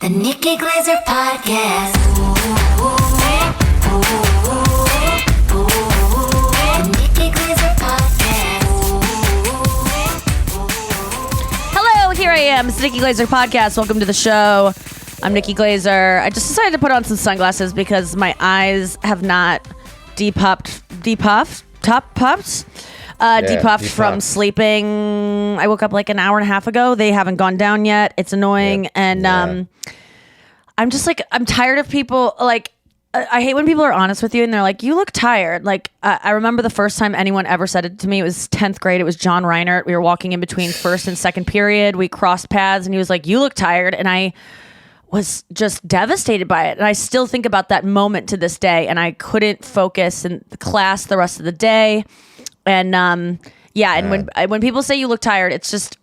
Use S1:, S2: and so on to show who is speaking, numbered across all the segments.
S1: The Nikki Glaser Podcast. The Nikki Glaser Podcast.
S2: Hello, here I am. It's the Nikki Glaser Podcast. Welcome to the show. I'm Nikki Glaser. I just decided to put on some sunglasses because my eyes have not depuffed from sleeping. I woke up like an hour and a half ago. They haven't gone down yet. It's annoying. I'm just like, I'm tired of people. Like, I hate when people are honest with you and they're like, you look tired. Like, I remember the first time anyone ever said it to me. It was 10th grade. It was John Reinert. We were walking in between first and second period. We crossed paths and he was like, you look tired. And I was just devastated by it. And I still think about that moment to this day. And I couldn't focus in the class the rest of the day. And when people say you look tired, it's just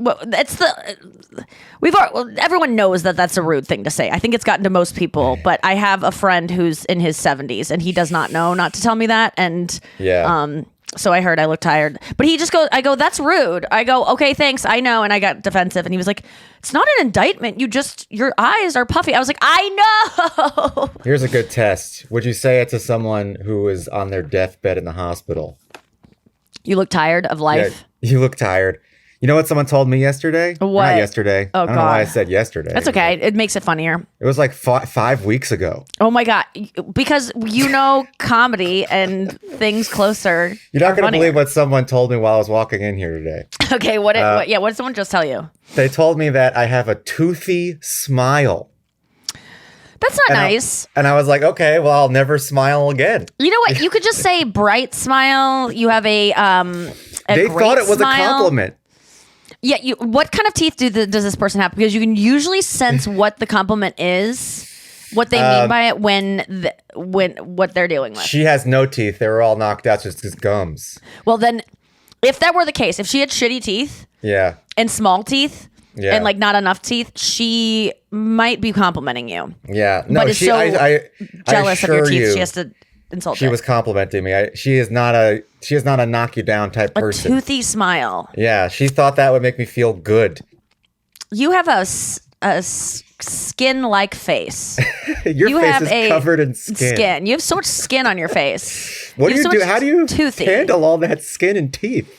S2: everyone knows that that's a rude thing to say. I think it's gotten to most people, but I have a friend who's in his 70s and he does not know not to tell me that. And so I heard I look tired, but he just goes, I go, that's rude. I go, okay, thanks. I know. And I got defensive and he was like, it's not an indictment. Your eyes are puffy. I was like, I know.
S3: Here's a good test. Would you say it to someone who is on their deathbed in the hospital?
S2: You look tired of life?
S3: Yeah, you look tired. You know what someone told me yesterday?
S2: What?
S3: Not yesterday.
S2: Oh,
S3: I don't know why I said yesterday.
S2: That's okay. It makes it funnier.
S3: It was like 5 weeks ago.
S2: Oh my God. Because you know comedy and things closer.
S3: You're not going to believe what someone told me while I was walking in here today.
S2: Okay. What did someone just tell you?
S3: They told me that I have a toothy smile.
S2: That's not nice.
S3: And I was like, okay, well, I'll never smile again.
S2: You know what? You could just say bright smile. You have a
S3: they
S2: great
S3: thought it was
S2: smile.
S3: a compliment.
S2: Yeah. What kind of teeth does this person have? Because you can usually sense what the compliment is, what they mean by it when what they're dealing with.
S3: She has no teeth. They were all knocked out, just gums.
S2: Well, then, if that were the case, if she had shitty teeth, and small teeth. Yeah. And like not enough teeth, she might be complimenting you.
S3: Yeah, no,
S2: but jealous of your teeth. She has to insult.
S3: She was complimenting me. She is not a knock you down type person.
S2: A toothy smile.
S3: Yeah, she thought that would make me feel good.
S2: You have a skin-like face.
S3: Your face is covered in skin.
S2: You have so much skin on your face.
S3: What do you do? How do you
S2: toothy.
S3: handle all that skin and teeth?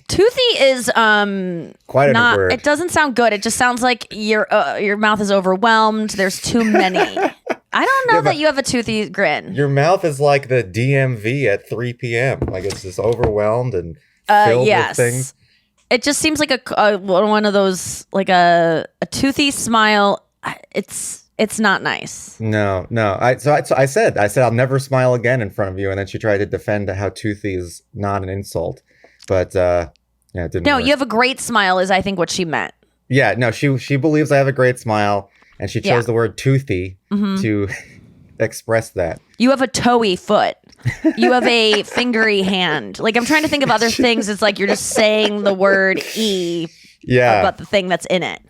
S2: Toothy is
S3: quite a word.
S2: It doesn't sound good. It just sounds like your mouth is overwhelmed. There's too many. I don't know that you have a toothy grin.
S3: Your mouth is like the DMV at 3 p.m. Like it's just overwhelmed and filled with things.
S2: It just seems like a one of those, like a toothy smile. It's not nice.
S3: No. I said I'll never smile again in front of you, and then she tried to defend how toothy is not an insult, but it didn't work.
S2: You have a great smile is I think what she meant.
S3: Yeah, no, she believes I have a great smile, and she chose the word toothy to express that.
S2: You have a toey foot. You have a fingery hand. Like I'm trying to think of other things. It's like you're just saying the word about the thing that's in it.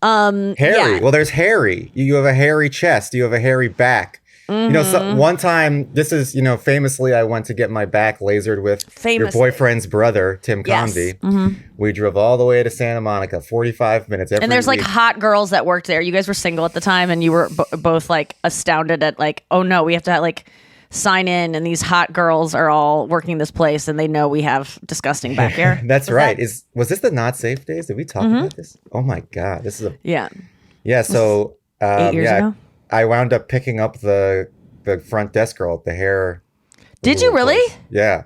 S3: Hairy. Yeah. Well, there's hairy. You have a hairy chest. You have a hairy back. Mm-hmm. One time, this is, famously, I went to get my back lasered with your boyfriend's brother, Tim Convey.
S2: Mm-hmm.
S3: We drove all the way to Santa Monica, 45 minutes every
S2: And there's
S3: week.
S2: like hot girls that worked there. You guys were single at the time and you were both like astounded at like, oh no, we have to like sign in and these hot girls are all working this place and they know we have disgusting back here.
S3: That's right. Was this the not safe days? Did we talk about this? Oh my God. This is
S2: Yeah,
S3: so
S2: 8 years ago?
S3: I wound up picking up the front desk girl at the hair.
S2: Did you really?
S3: Place. Yeah.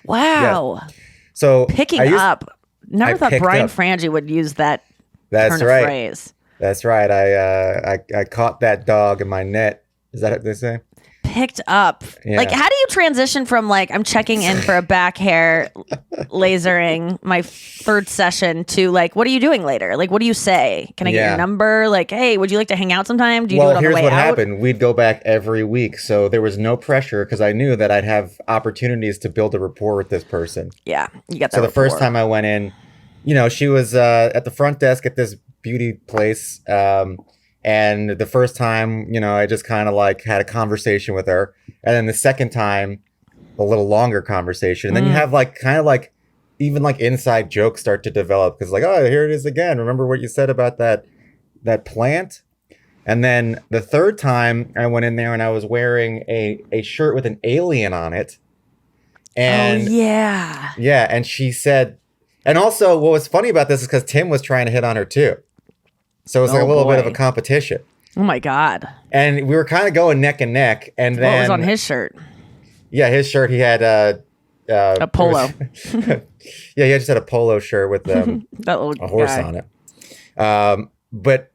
S2: Wow.
S3: Yeah. So
S2: picking up. Never thought Brian Frangie would use that turn of phrase.
S3: That's right. I caught that dog in my net. Is that what they say?
S2: Picked up. Yeah. Like, how do you transition from like I'm checking in for a back hair lasering my third session to like what are you doing later? Like what do you say? Can I get your number? Like, hey, would you like to hang out sometime? Do you do it on the way out?
S3: Here's what happened. We'd go back every week, so there was no pressure because I knew that I'd have opportunities to build a rapport with this person.
S2: Yeah, you got that.
S3: So the first time I went in, she was at the front desk at this beauty place. And the first time, I just kind of like had a conversation with her. And then the second time, a little longer conversation. And then you have like kind of like even like inside jokes start to develop. Because like, oh, here it is again. Remember what you said about that plant? And then the third time I went in there and I was wearing a shirt with an alien on it. And
S2: yeah.
S3: Yeah. And she said, and also what was funny about this is because Tim was trying to hit on her too. So it was like a little bit of a competition.
S2: Oh my God.
S3: And we were kind of going neck and neck. And then
S2: what was on his shirt?
S3: Yeah, his shirt, he had
S2: a polo.
S3: Yeah, he just had a polo shirt with
S2: that little
S3: a horse
S2: guy
S3: on it. But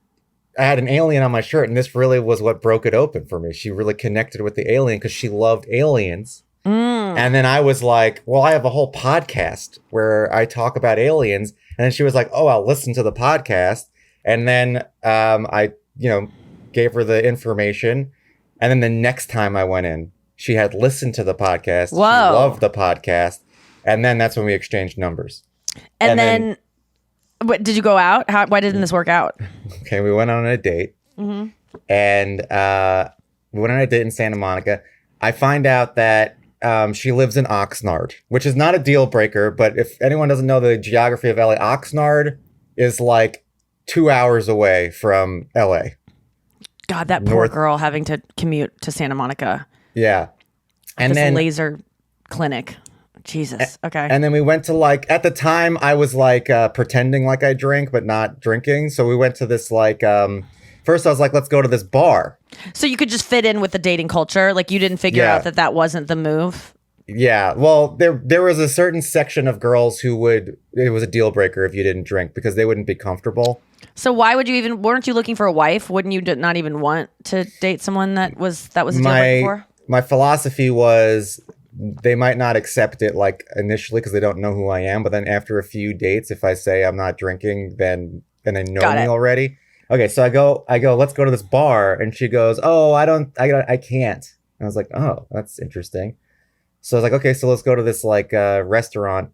S3: I had an alien on my shirt, and this really was what broke it open for me. She really connected with the alien because she loved aliens. And then I was like, well, I have a whole podcast where I talk about aliens. And then she was like, oh, I'll listen to the podcast. And then I, gave her the information. And then the next time I went in, she had listened to the podcast.
S2: Whoa.
S3: She loved the podcast. And then that's when we exchanged numbers.
S2: And then what, did you go out? Why didn't this work out?
S3: Okay, we went on a date.
S2: Mm-hmm.
S3: And we went on a date in Santa Monica. I find out that she lives in Oxnard, which is not a deal breaker. But if anyone doesn't know the geography of LA, Oxnard is like 2 hours away from LA.
S2: God, that poor girl having to commute to Santa Monica.
S3: Yeah. And
S2: this
S3: then
S2: laser clinic. Jesus. Okay.
S3: And then we went to at the time I was pretending like I drink, but not drinking. So we went to this first I was like, let's go to this bar.
S2: So you could just fit in with the dating culture. Like you didn't figure out that wasn't the move.
S3: Yeah. Well, there was a certain section of girls who it was a deal breaker if you didn't drink because they wouldn't be comfortable. So
S2: why would you weren't you looking for a wife? Wouldn't you not even want to date someone that was a deal breaker for?
S3: My philosophy was they might not accept it initially because they don't know who I am. But then after a few dates, if I say I'm not drinking, then they know me already. Okay, so I go, let's go to this bar. And she goes, oh, I can't. And I was like, oh, that's interesting. So I was like, okay, so let's go to this restaurant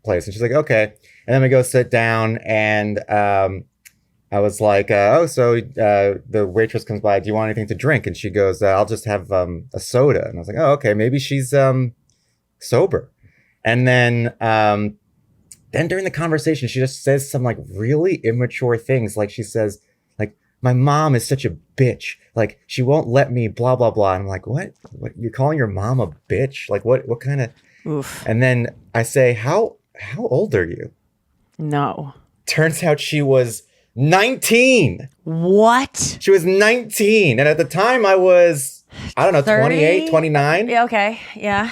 S3: place. And she's like, okay. And then we go sit down and I was like, the waitress comes by. Do you want anything to drink? And she goes, I'll just have a soda. And I was like, oh, okay, maybe she's sober. And then during the conversation, she just says some really immature things. Like she says, my mom is such a bitch. She won't let me blah, blah, blah. And I'm like, what? You're calling your mom a bitch? What kind of...
S2: Oof.
S3: And then I say, how old are you?
S2: No.
S3: Turns out she was 19.
S2: What?
S3: She was 19. And at the time I was, 30? 28, 29.
S2: Yeah, okay. Yeah.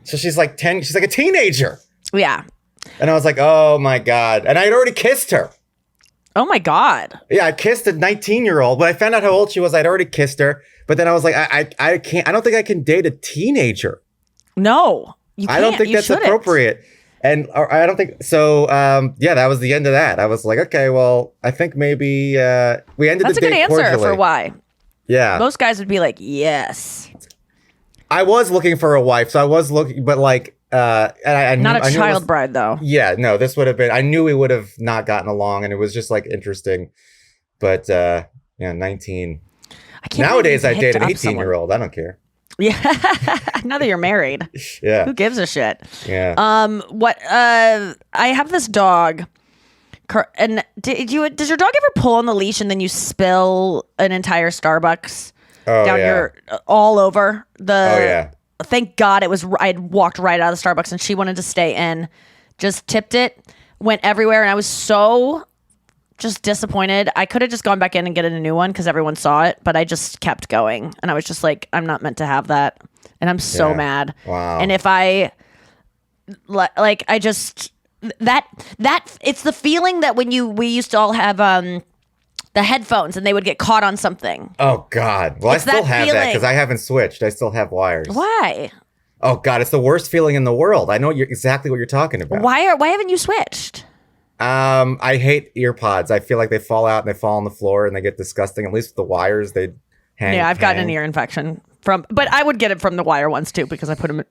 S3: So she's 10. She's like a teenager.
S2: Yeah.
S3: And I was like, oh my God. And I had already kissed her.
S2: Oh my God.
S3: Yeah, I kissed a 19-year-old. When I found out how old she was, I'd already kissed her. But then I was like, I can't, I don't think I can date a teenager.
S2: No, you can't.
S3: I don't think that's appropriate. And I don't think so. That was the end of that. I was like, okay, well, I think maybe we ended
S2: that's
S3: the date cordially. That's a good answer
S2: cordially. For why.
S3: Yeah.
S2: Most guys would be like, yes.
S3: I was looking for a wife, so I was looking, but and I knew,
S2: not a child bride though.
S3: Yeah, no, this would have been. I knew we would have not gotten along, and it was just interesting. But 19. Nowadays, I date an 18-year-old. I don't care.
S2: Yeah. Now that you're married.
S3: Yeah.
S2: Who gives a shit?
S3: Yeah.
S2: I have this dog. And does your dog ever pull on the leash and then you spill an entire Starbucks down your all over the? Oh yeah. Thank God I had walked right out of the Starbucks and she wanted to stay in. Just tipped it, went everywhere, and I was so just disappointed. I could have just gone back in and get a new one because everyone saw it, but I just kept going, and I was just like, I'm not meant to have that, and I'm so mad.
S3: Wow.
S2: And if I I just that it's the feeling that when we used to all have the headphones and they would get caught on something.
S3: Oh God. Well,
S2: it's
S3: I still have that because I haven't switched. I still have wires.
S2: Why?
S3: Oh God, it's the worst feeling in the world. I know exactly what you're talking about.
S2: Why haven't you switched?
S3: I hate ear pods. I feel like they fall out and they fall on the floor and they get disgusting. At least with the wires, they hang.
S2: Yeah, I've gotten an ear infection but I would get it from the wire ones too because I put them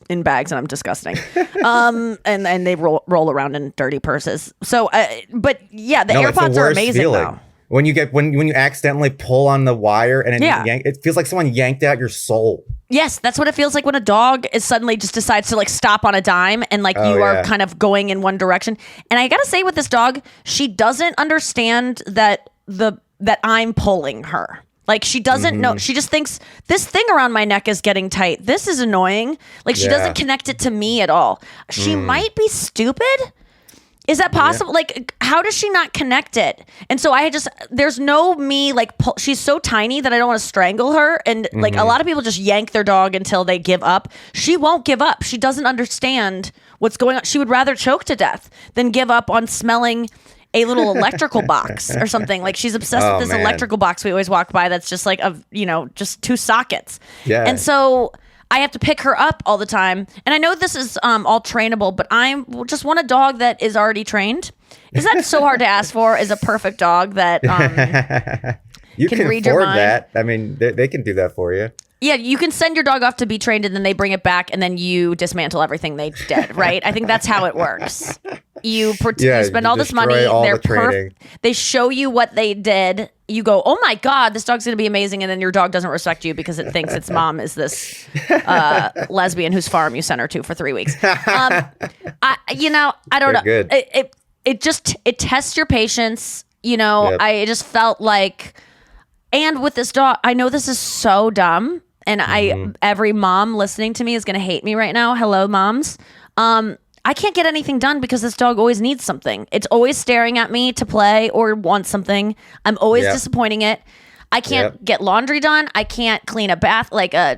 S2: in bags and I'm disgusting. And they roll around in dirty purses. So, but yeah, the AirPods are amazing though.
S3: When you accidentally pull on the wire and it feels like someone yanked out your soul.
S2: Yes, that's what it feels like when a dog is suddenly just decides to stop on a dime and you are kind of going in one direction. And I gotta say with this dog, she doesn't understand that the that I'm pulling her. Like she doesn't know. She just thinks this thing around my neck is getting tight. This is annoying. Like she doesn't connect it to me at all. She might be stupid. Is that possible? Yeah. Like, how does she not connect it? And so there's no me, like, she's so tiny that I don't want to strangle her. And like a lot of people just yank their dog until they give up. She won't give up. She doesn't understand what's going on. She would rather choke to death than give up on smelling a little electrical box or something. Like she's obsessed with this electrical box we always walk by that's just like, just 2 sockets. Yeah. And so I have to pick her up all the time. And I know this is all trainable, but I just want a dog that is already trained. Is that so hard to ask for? Is a perfect dog that
S3: you can
S2: read
S3: afford
S2: your mind?
S3: That. I mean, they can do that for you.
S2: Yeah, you can send your dog off to be trained and then they bring it back and then you dismantle everything they did, right? I think that's how it works. You spend all this money. They're perfect. They show you what they did. You go, oh my God, this dog's going to be amazing. And then your dog doesn't respect you because it thinks its mom is this lesbian whose farm you sent her to for 3 weeks. I don't know.
S3: Good.
S2: It tests your patience. I just felt like, and with this dog, I know this is so dumb. And every mom listening to me is going to hate me right now. Hello, moms. I can't get anything done because this dog always needs something. It's always staring at me to play or want something. I'm always disappointing it. I can't get laundry done. I can't clean a bath,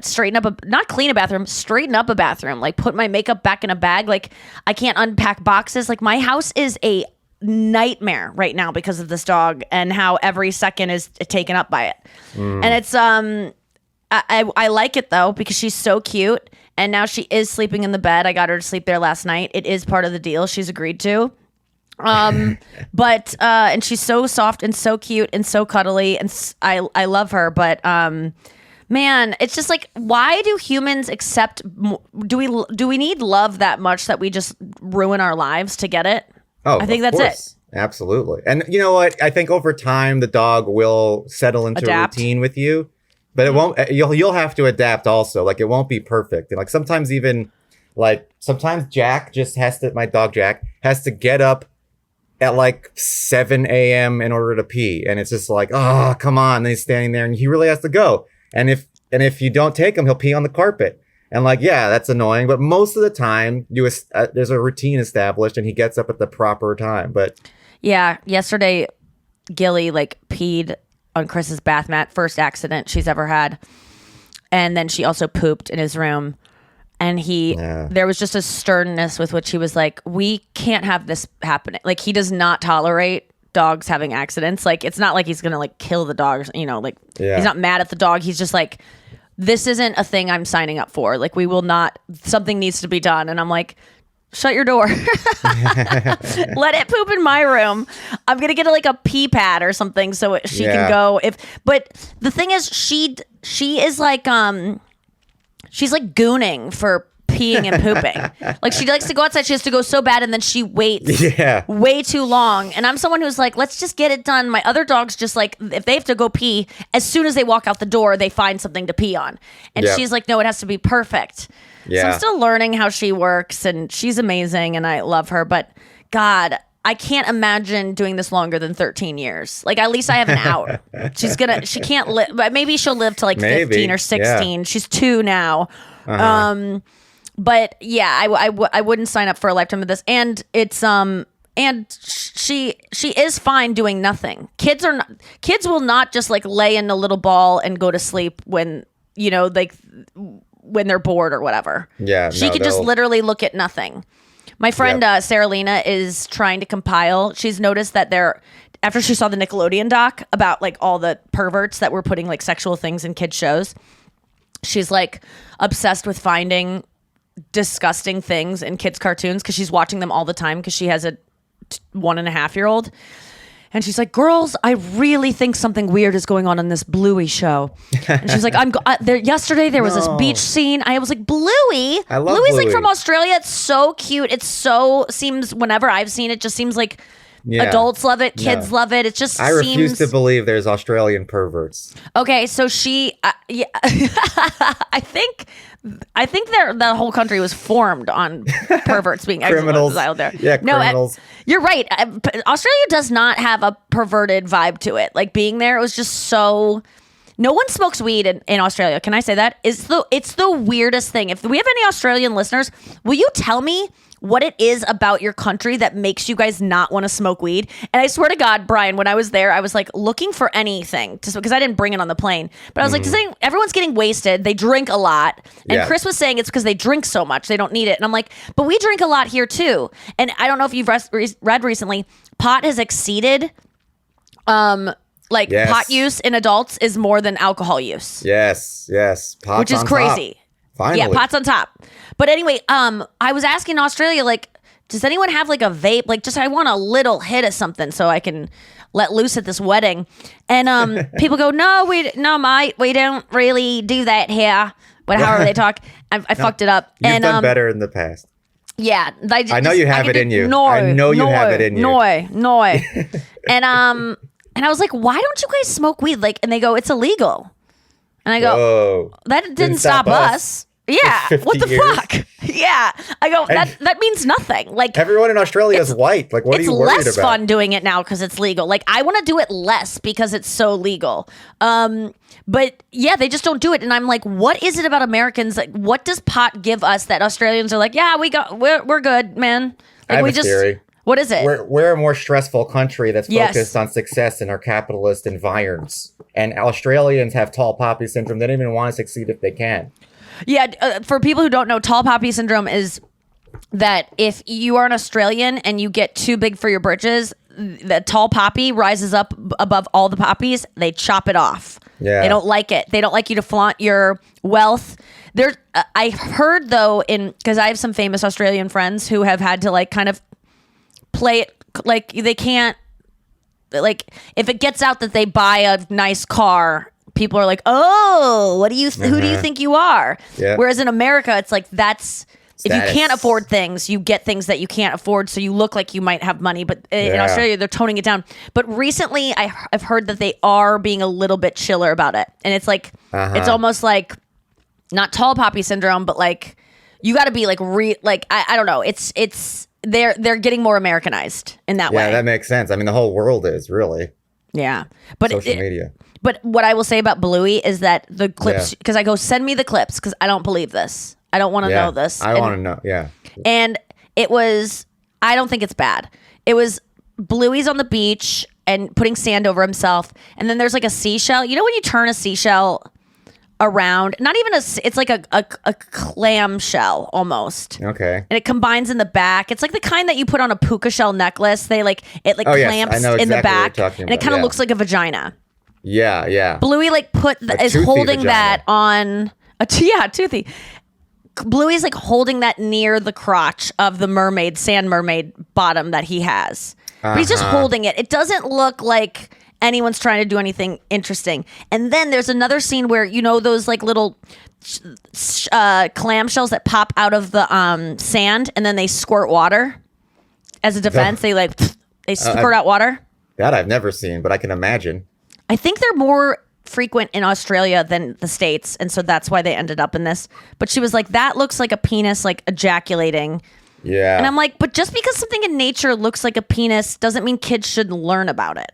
S2: straighten up a bathroom, like put my makeup back in a bag. Like I can't unpack boxes. Like my house is a nightmare right now because of this dog and how every second is taken up by it. And it's, I like it though, because she's so cute. And now she is sleeping in the bed. I got her to sleep there last night. It is part of the deal she's agreed to. But and she's so soft and so cute and so cuddly, and I love her. But man, it's just like, why do humans accept? Do we need love that much that we just ruin our lives to get it?
S3: Oh,
S2: I think that's it.
S3: Absolutely. And you know what? I think over time the dog will settle into a routine with you. But it won't. You'll have to adapt also. Like it won't be perfect. And like sometimes Jack just has to. My dog Jack has to get up at like 7 a.m. in order to pee, and it's just like, oh, come on. And he's standing there, and he really has to go. And if you don't take him, he'll pee on the carpet. And like, yeah, that's annoying. But most of the time, there's a routine established, and he gets up at the proper time. But
S2: yeah, yesterday, Gilly peed on Chris's bath mat, first accident she's ever had. And then she also pooped in his room. And there was just a sternness with which he was like, we can't have this happening. Like he does not tolerate dogs having accidents. Like it's not like he's gonna kill the dog, he's not mad at the dog. He's just like, this isn't a thing I'm signing up for. Like we will not, something needs to be done. And I'm like, shut your door. Let it poop in my room. I'm gonna get a pee pad or something so she can go. But the thing is, she is she's gooning for peeing and pooping. Like she likes to go outside. She has to go so bad, and then she waits way too long. And I'm someone who's like, let's just get it done. My other dogs just if they have to go pee, as soon as they walk out the door, they find something to pee on. And she's like, no, it has to be perfect. Yeah. So I'm still learning how she works, and she's amazing, and I love her. But God, I can't imagine doing this longer than 13 years. Like at least I have an hour. She can't live, but maybe she'll live to 15 or 16. Yeah. She's 2 now. But yeah, I wouldn't sign up for a lifetime of this. And it's and she is fine doing nothing. Kids will not just lay in a little ball and go to sleep when when they're bored or whatever. Yeah, she could just literally look at nothing. My friend Sarah Lena is trying to compile. She's noticed that after she saw the Nickelodeon doc about all the perverts that were putting sexual things in kids shows, she's obsessed with finding disgusting things in kids cartoons because she's watching them all the time because she has a 1.5-year-old. And she's like, girls, I really think something weird is going on in this Bluey show. And she's like, yesterday there was this beach scene. I was like, Bluey?
S3: I love
S2: Bluey's
S3: Bluey.
S2: From Australia. It's so cute. Seems, whenever I've seen it, just seems like
S3: Yeah.
S2: Adults love it. Kids love it. It just
S3: I refuse to believe there's Australian perverts.
S2: Okay, so yeah, I think the whole country was formed on perverts being
S3: Criminals
S2: exiled there.
S3: Yeah, criminals.
S2: You're right. Australia does not have a perverted vibe to it. Like being there, it was just so. No one smokes weed in Australia. Can I say that? It's the weirdest thing. If we have any Australian listeners, will you tell me what it is about your country that makes you guys not want to smoke weed? And I swear to God, Brian, when I was there, I was like looking for anything because I didn't bring it on the plane. But I was like, everyone's getting wasted. They drink a lot. And Chris was saying it's because they drink so much. They don't need it. And I'm like, but we drink a lot here too. And I don't know if you've read recently, pot has exceeded pot use in adults is more than alcohol use.
S3: Yes. Pot's
S2: which is
S3: on
S2: crazy.
S3: Top. Finally.
S2: Yeah, pot's on top. But anyway, I was asking Australia, like, does anyone have like a vape? Like, just I want a little hit of something so I can let loose at this wedding. And people go, no, mate, we don't really do that here. But however they talk, I fucked it up.
S3: You've done better in the past.
S2: Yeah,
S3: I know you have it in you. I know you have it in you.
S2: No. And I was like, why don't you guys smoke weed? Like, and they go, it's illegal. And I go,
S3: whoa,
S2: that didn't stop us. Yeah. What the fuck? Yeah. I go, that means nothing. Like
S3: everyone in Australia is white. Like, what are you worried about?
S2: It's less fun doing it now because it's legal. Like, I want to do it less because it's so legal. But yeah, they just don't do it. And I'm like, what is it about Americans? Like, what does pot give us that Australians are like, yeah, we're good, man. Like,
S3: I have a theory.
S2: What is it?
S3: We're a more stressful country that's focused on success in our capitalist environs. And Australians have tall poppy syndrome. They don't even want to succeed if they can.
S2: Yeah, for people who don't know, tall poppy syndrome is that if you are an Australian and you get too big for your britches, the tall poppy rises up above all the poppies. They chop it off.
S3: Yeah.
S2: They don't like it. They don't like you to flaunt your wealth. There's, I heard though, because I have some famous Australian friends who have had to like kind of play it like they can't, like if it gets out that they buy a nice car, people are like, oh, who do you think you are?
S3: Yeah.
S2: Whereas in America, it's like if you
S3: Status.
S2: can't afford things, you get things that you can't afford, so you look like you might have money. But in Australia, they're toning it down. But recently, I've heard that they are being a little bit chiller about it, and it's like it's almost like not tall poppy syndrome, but like you got to be like I don't know. It's they're getting more Americanized in that way.
S3: Yeah, that makes sense. I mean, the whole world is really.
S2: Yeah, but
S3: social media.
S2: But what I will say about Bluey is that the clips, because I go, send me the clips, because I don't believe this. I don't want to know this.
S3: I want to know. Yeah.
S2: And it was, I don't think it's bad. It was Bluey's on the beach and putting sand over himself, and then there's like a seashell. You know when you turn a seashell around, not even it's like a clam shell almost.
S3: Okay.
S2: And it combines in the back. It's like the kind that you put on a puka shell necklace. It clamps in the back, and it kind of looks like a vagina.
S3: Yeah.
S2: Bluey is holding
S3: vagina.
S2: that on Toothy. Bluey's like holding that near the crotch of the sand mermaid bottom that he has. But he's just holding it. It doesn't look like anyone's trying to do anything interesting. And then there's another scene where, you know, those like little clam shells that pop out of the sand and then they squirt water as a defense. They squirt out water.
S3: That I've never seen, but I can imagine.
S2: I think they're more frequent in Australia than the States, and so that's why they ended up in this. But she was like, that looks like a penis like ejaculating.
S3: Yeah.
S2: And I'm like, but just because something in nature looks like a penis doesn't mean kids should learn about it.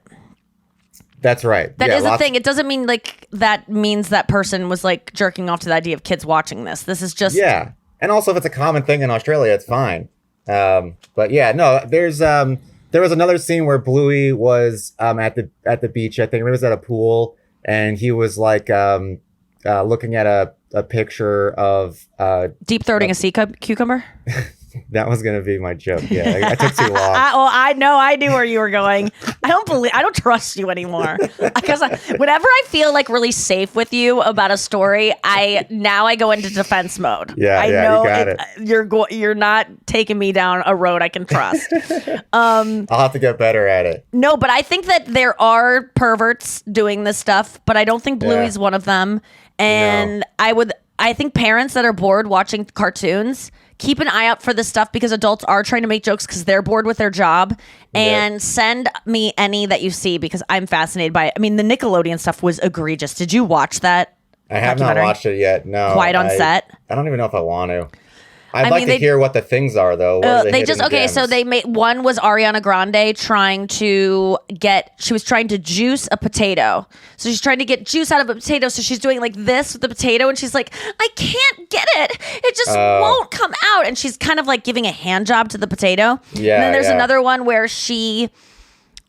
S3: That's right.
S2: That is a thing. It doesn't mean like that means that person was like jerking off to the idea of kids watching this. This is just...
S3: Yeah. And also if it's a common thing in Australia, it's fine. But yeah, no, there was another scene where Bluey was at the beach. I think it was at a pool, and he was like looking at a picture of
S2: deep throating a sea cucumber.
S3: That was gonna be my joke. Yeah, I took too long.
S2: I know. I knew where you were going. I don't trust you anymore. Because whenever I feel like really safe with you about a story, I go into defense mode.
S3: Yeah,
S2: I know
S3: you got it.
S2: You're not taking me down a road I can trust.
S3: I'll have to get better at it.
S2: No, but I think that there are perverts doing this stuff, but I don't think Bluey's one of them. And no. I think parents that are bored watching cartoons, keep an eye out for this stuff because adults are trying to make jokes because they're bored with their job. And send me any that you see because I'm fascinated by it. I mean, the Nickelodeon stuff was egregious. Did you watch that?
S3: I have not watched it yet. No.
S2: Quiet on Set?
S3: I don't even know if I want to. I'd like to hear what the things are, though.
S2: So they made one was Ariana Grande she was trying to juice a potato. So she's trying to get juice out of a potato. So she's doing like this with the potato, and she's like, I can't get it. It just won't come out. And she's kind of like giving a hand job to the potato. Yeah. And then there's another one where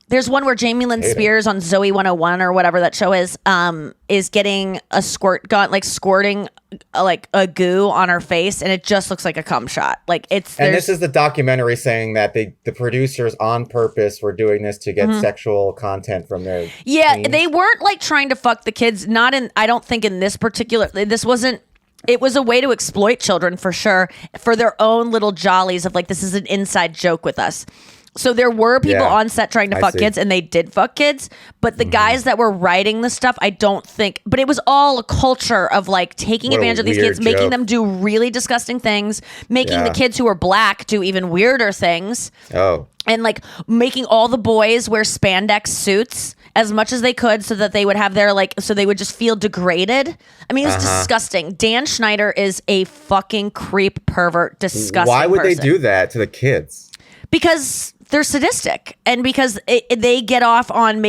S2: there's one where Jamie Lynn Spears on Zoe 101 or whatever that show is getting a squirt gun, like squirting like a goo on her face, and it just looks like a cum shot. Like and
S3: this is the documentary saying that the producers on purpose were doing this to get sexual content from their teens.
S2: They weren't like trying to fuck the kids. I don't think in this particular. This wasn't. It was a way to exploit children for sure for their own little jollies of like this is an inside joke with us. So there were people on set trying to fuck kids, and they did fuck kids. But the guys that were writing the stuff, I don't think. But it was all a culture of like taking advantage of these kids, making them do really disgusting things, making the kids who are black do even weirder things.
S3: Oh.
S2: And like making all the boys wear spandex suits as much as they could so that they would have their so they would just feel degraded. I mean, it's disgusting. Dan Schneider is a fucking creep, pervert, disgusting
S3: Why would
S2: person.
S3: they do that to the kids?
S2: Because they're sadistic, and because they get off on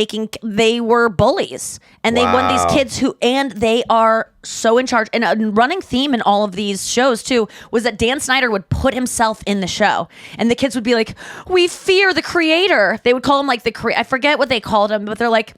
S2: they were bullies, and they won these kids and they are so in charge. And a running theme in all of these shows too was that Dan Snyder would put himself in the show, and the kids would be like, "We fear the creator." They would call him like I forget what they called him, but they're like.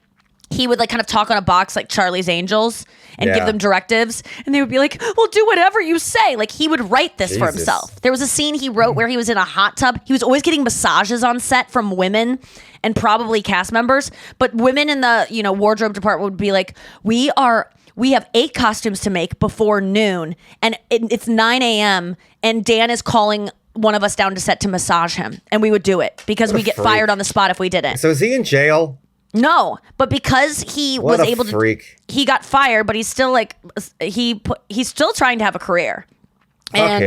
S2: He would like kind of talk on a box like Charlie's Angels and give them directives. And they would be like, well, do whatever you say. Like he would write this for himself. There was a scene he wrote where he was in a hot tub. He was always getting massages on set from women and probably cast members. But women in the, wardrobe department would be like, we have 8 costumes to make before noon. And it's 9 a.m. And Dan is calling one of us down to set to massage him. And we would do it because we get fired on the spot if we didn't.
S3: So is he in jail?
S2: No, but because he was able to, he got fired, but he's still he's still trying to have a career. And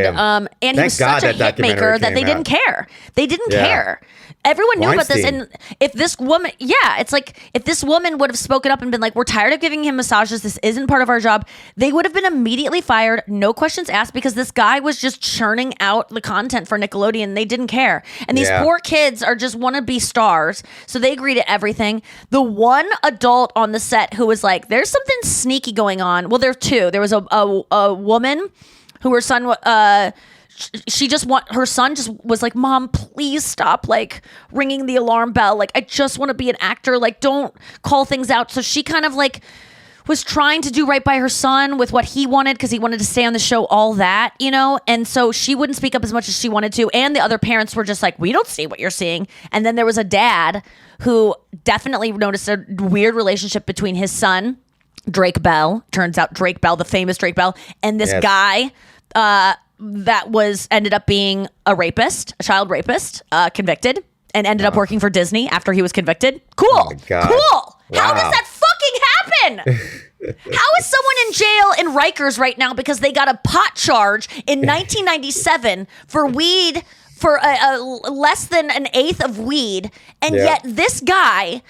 S2: he was such a hit maker that they didn't care. They didn't care. Everyone knew about this. And if this woman, it's like if this woman would have spoken up and been like, we're tired of giving him massages. This isn't part of our job. They would have been immediately fired. No questions asked because this guy was just churning out the content for Nickelodeon. They didn't care. And these poor kids are just want to be stars. So they agree to everything. The one adult on the set who was like, there's something sneaky going on. Well, there are two. There was a woman who her son, her son just was like, Mom, please stop like ringing the alarm bell. Like, I just want to be an actor. Like, don't call things out. So she kind of like was trying to do right by her son with what he wanted because he wanted to stay on the show, all that, and so she wouldn't speak up as much as she wanted to. And the other parents were just like, we don't see what you're seeing. And then there was a dad who definitely noticed a weird relationship between his son, Drake Bell. Turns out Drake Bell, the famous Drake Bell, and this guy that ended up being a rapist, a child rapist, convicted, and ended up working for Disney after he was convicted. Cool. Oh my God. Cool. Wow. How does that fucking happen? How is someone in jail in Rikers right now because they got a pot charge in 1997 for weed, for a less than an eighth of weed, and yet this guy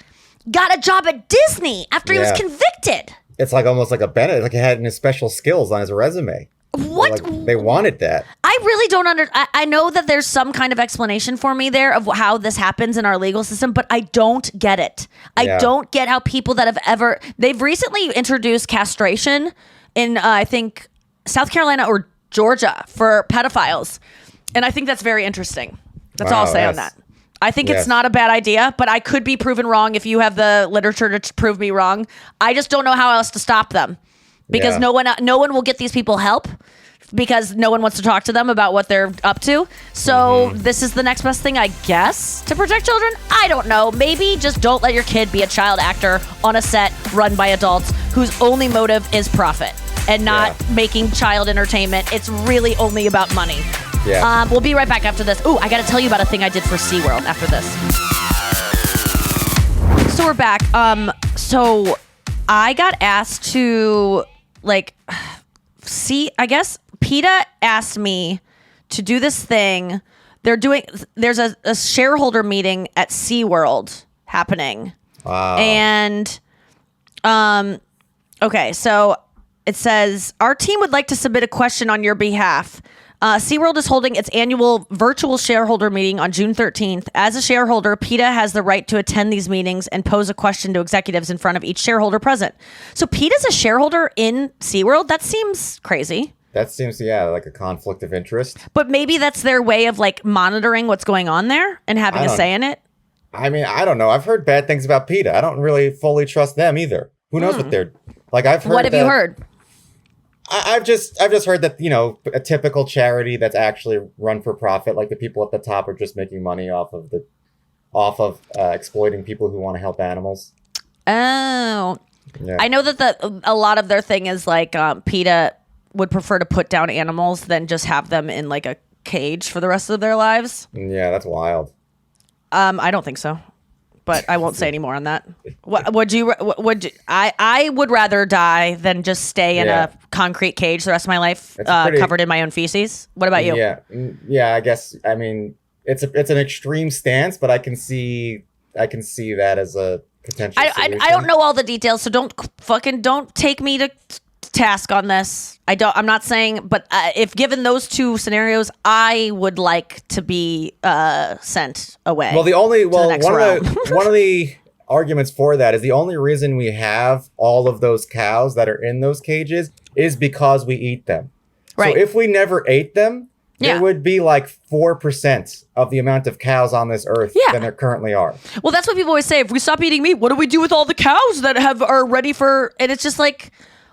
S2: got a job at Disney after he was convicted? It's
S3: like almost like a Bennett, like he had his special skills on his resume.
S2: What?
S3: Like they wanted that.
S2: I really don't I know that there's some kind of explanation for me there of how this happens in our legal system, but I don't get it. I don't get how people that have they've recently introduced castration in, I think, South Carolina or Georgia for pedophiles. And I think that's very interesting. That's all I'll say on that. I think it's not a bad idea, but I could be proven wrong if you have the literature to prove me wrong. I just don't know how else to stop them. Because no one will get these people help because no one wants to talk to them about what they're up to. So this is the next best thing, I guess, to protect children. I don't know. Maybe just don't let your kid be a child actor on a set run by adults whose only motive is profit and not making child entertainment. It's really only about money. Yeah. We'll be right back after this. Ooh, I got to tell you about a thing I did for SeaWorld after this. So we're back. So I got asked to I guess PETA asked me to do this thing. There's a shareholder meeting at SeaWorld happening.
S3: Wow.
S2: And, okay, so it says, our team would like to submit a question on your behalf. SeaWorld is holding its annual virtual shareholder meeting on June 13th. As a shareholder, PETA has the right to attend these meetings and pose a question to executives in front of each shareholder present. So PETA's a shareholder in SeaWorld? That seems crazy.
S3: That seems, like a conflict of interest.
S2: But maybe that's their way of like monitoring what's going on there and having a say in it.
S3: I mean, I don't know. I've heard bad things about PETA. I don't really fully trust them either. Who knows what they're like? I've heard.
S2: What have you heard?
S3: I've just heard that, a typical charity that's actually run for profit, like the people at the top are just making money off of exploiting people who want to help animals.
S2: Oh,
S3: yeah.
S2: I know that a lot of their thing is like PETA would prefer to put down animals than just have them in like a cage for the rest of their lives.
S3: Yeah, that's wild.
S2: I don't think so, but I won't say any more on that. I would rather die than just stay in a concrete cage the rest of my life, covered in my own feces. What about you?
S3: Yeah. I guess. I mean, it's an extreme stance, but I can see that as a potential solution.
S2: I don't know all the details, so don't take me to task on this. I'm not saying, but if given those two scenarios, I would like to be sent away.
S3: Well, one of the arguments for that is the only reason we have all of those cows that are in those cages is because we eat them.
S2: Right.
S3: So if we never ate them, there would be like 4% of the amount of cows on this earth than there currently are.
S2: Well, that's what people always say. If we stop eating meat, what do we do with all the cows that are ready for? And it's just like,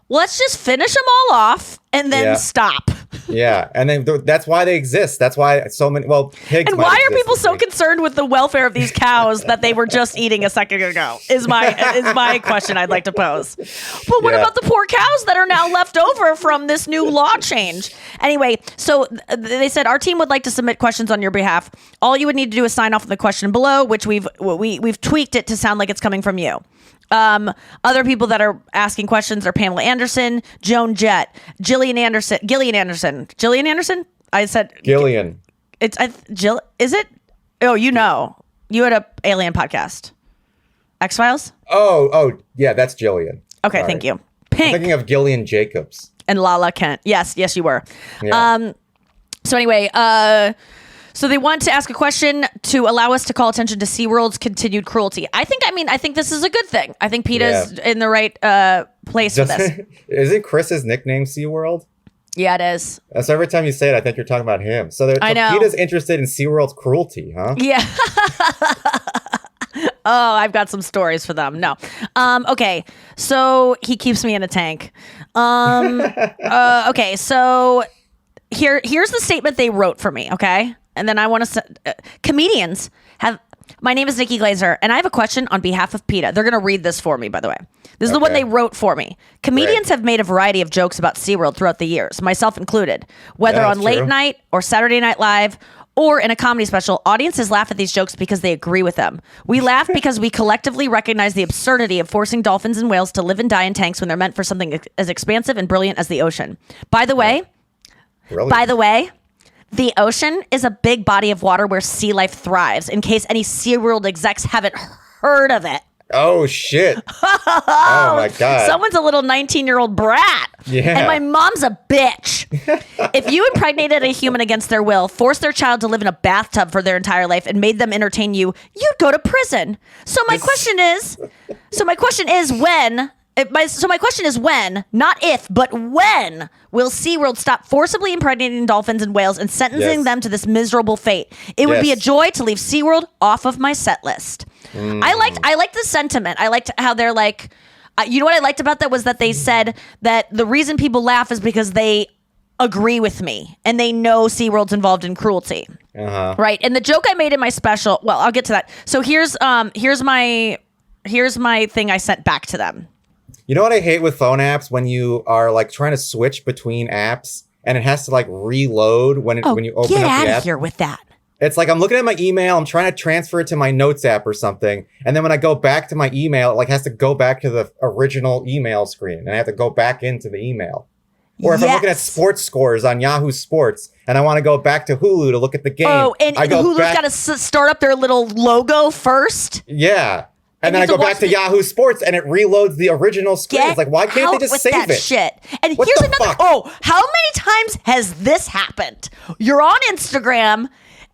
S2: let's just finish them all off and then stop.
S3: Yeah, and then that's why they exist. That's why so many. Well, pigs.
S2: And why are people so concerned with the welfare of these cows that they were just eating a second ago? Is my question I'd like to pose. But what about the poor cows that are now left over from this new law change? Anyway, so they said our team would like to submit questions on your behalf. All you would need to do is sign off on the question below, which we've tweaked it to sound like it's coming from you. Other people that are asking questions are Pamela Anderson, Joan Jett, Gillian Anderson. I said
S3: Gillian.
S2: Jill. Is it? Oh, you had a alien podcast, X-Files.
S3: Oh, yeah, that's Gillian.
S2: Okay, thank you. Pink.
S3: I'm thinking of Gillian Jacobs
S2: and Lala Kent. Yes, you were.
S3: Yeah.
S2: So anyway, so they want to ask a question to allow us to call attention to SeaWorld's continued cruelty. I think this is a good thing. I think PETA's in the right place for this.
S3: Isn't Chris's nickname SeaWorld?
S2: Yeah, it is.
S3: So every time you say it, I think you're talking about him. So
S2: I know.
S3: PETA's interested in SeaWorld's cruelty, huh?
S2: Yeah. Oh, I've got some stories for them. No. Okay. So he keeps me in a tank. Okay. So here's the statement they wrote for me. Okay. And then I want to comedians have. My name is Nikki Glaser, and I have a question on behalf of PETA. They're going to read this for me, by the way. This is the one they wrote for me. Comedians have made a variety of jokes about SeaWorld throughout the years, myself included. Whether on late night or Saturday Night Live or in a comedy special, audiences laugh at these jokes because they agree with them. We laugh because we collectively recognize the absurdity of forcing dolphins and whales to live and die in tanks when they're meant for something as expansive and brilliant as the ocean. By the way, the ocean is a big body of water where sea life thrives, in case any SeaWorld execs haven't heard of it.
S3: Oh, shit. Oh, my God.
S2: Someone's a little 19-year-old brat.
S3: Yeah.
S2: And my mom's a bitch. If you impregnated a human against their will, forced their child to live in a bathtub for their entire life, and made them entertain you, you'd go to prison. So my question is when... So my question is when, not if, but when will SeaWorld stop forcibly impregnating dolphins and whales and sentencing them to this miserable fate? It would be a joy to leave SeaWorld off of my set list. I liked the sentiment. I liked how they're like, you know what I liked about that was that they said that the reason people laugh is because they agree with me and they know SeaWorld's involved in cruelty. Right. And the joke I made in my special, well, I'll get to that. So here's my thing I sent back to them.
S3: You know what I hate with phone apps? When you are like trying to switch between apps and it has to like reload when you open up the app.
S2: Get out of here with that.
S3: It's like I'm looking at my email, I'm trying to transfer it to my notes app or something. And then when I go back to my email, it like has to go back to the original email screen and I have to go back into the email. Or if I'm looking at
S2: Yes.
S3: sports scores on Yahoo Sports and I want to go back to Hulu to look at the game.
S2: Oh, and
S3: I go
S2: Hulu's
S3: back-
S2: got to start up their little logo first.
S3: Yeah. And then
S2: you
S3: I
S2: have to
S3: go back
S2: watch
S3: to Yahoo Sports and it reloads the original screen.
S2: Get
S3: It's like, why can't they
S2: out
S3: just
S2: with
S3: save
S2: that
S3: it?
S2: shit? And
S3: What
S2: here's
S3: the
S2: another.
S3: fuck?
S2: Oh, how many times has this happened? You're on Instagram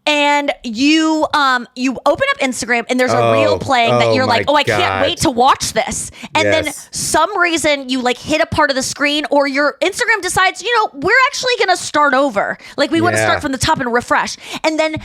S2: and you open up Instagram and there's a reel playing that you're
S3: my
S2: like, oh, I can't
S3: God.
S2: wait to watch this. And then
S3: Yes.
S2: some reason you like hit a part of the screen, or your Instagram decides, we're actually gonna start over. Like we want to
S3: Yeah.
S2: start from the top and refresh. And then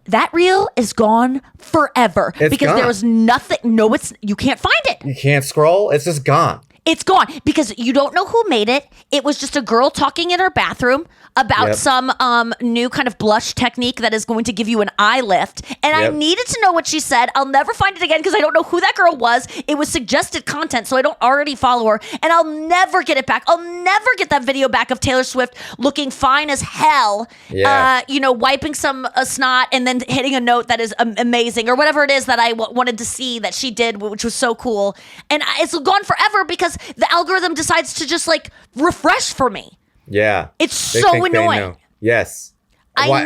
S2: that reel is gone forever
S3: It's
S2: because
S3: gone.
S2: there was nothing. No, you can't find it.
S3: You can't scroll. It's just gone.
S2: It's gone because you don't know who made it. It was just a girl talking in her bathroom about
S3: Yep.
S2: some new kind of blush technique that is going to give you an eye lift. And I
S3: Yep.
S2: needed to know what she said. I'll never find it again because I don't know who that girl was. It was suggested content, so I don't already follow her. And I'll never get it back. I'll never get that video back of Taylor Swift looking fine as hell,
S3: Yeah.
S2: wiping some snot and then hitting a note that is amazing, or whatever it is that I wanted to see that she did, which was so cool. And it's gone forever because the algorithm decides to just like refresh for me.
S3: Yeah.
S2: It's
S3: They
S2: so
S3: think they
S2: annoying.
S3: know. Yes.
S2: I
S3: Why-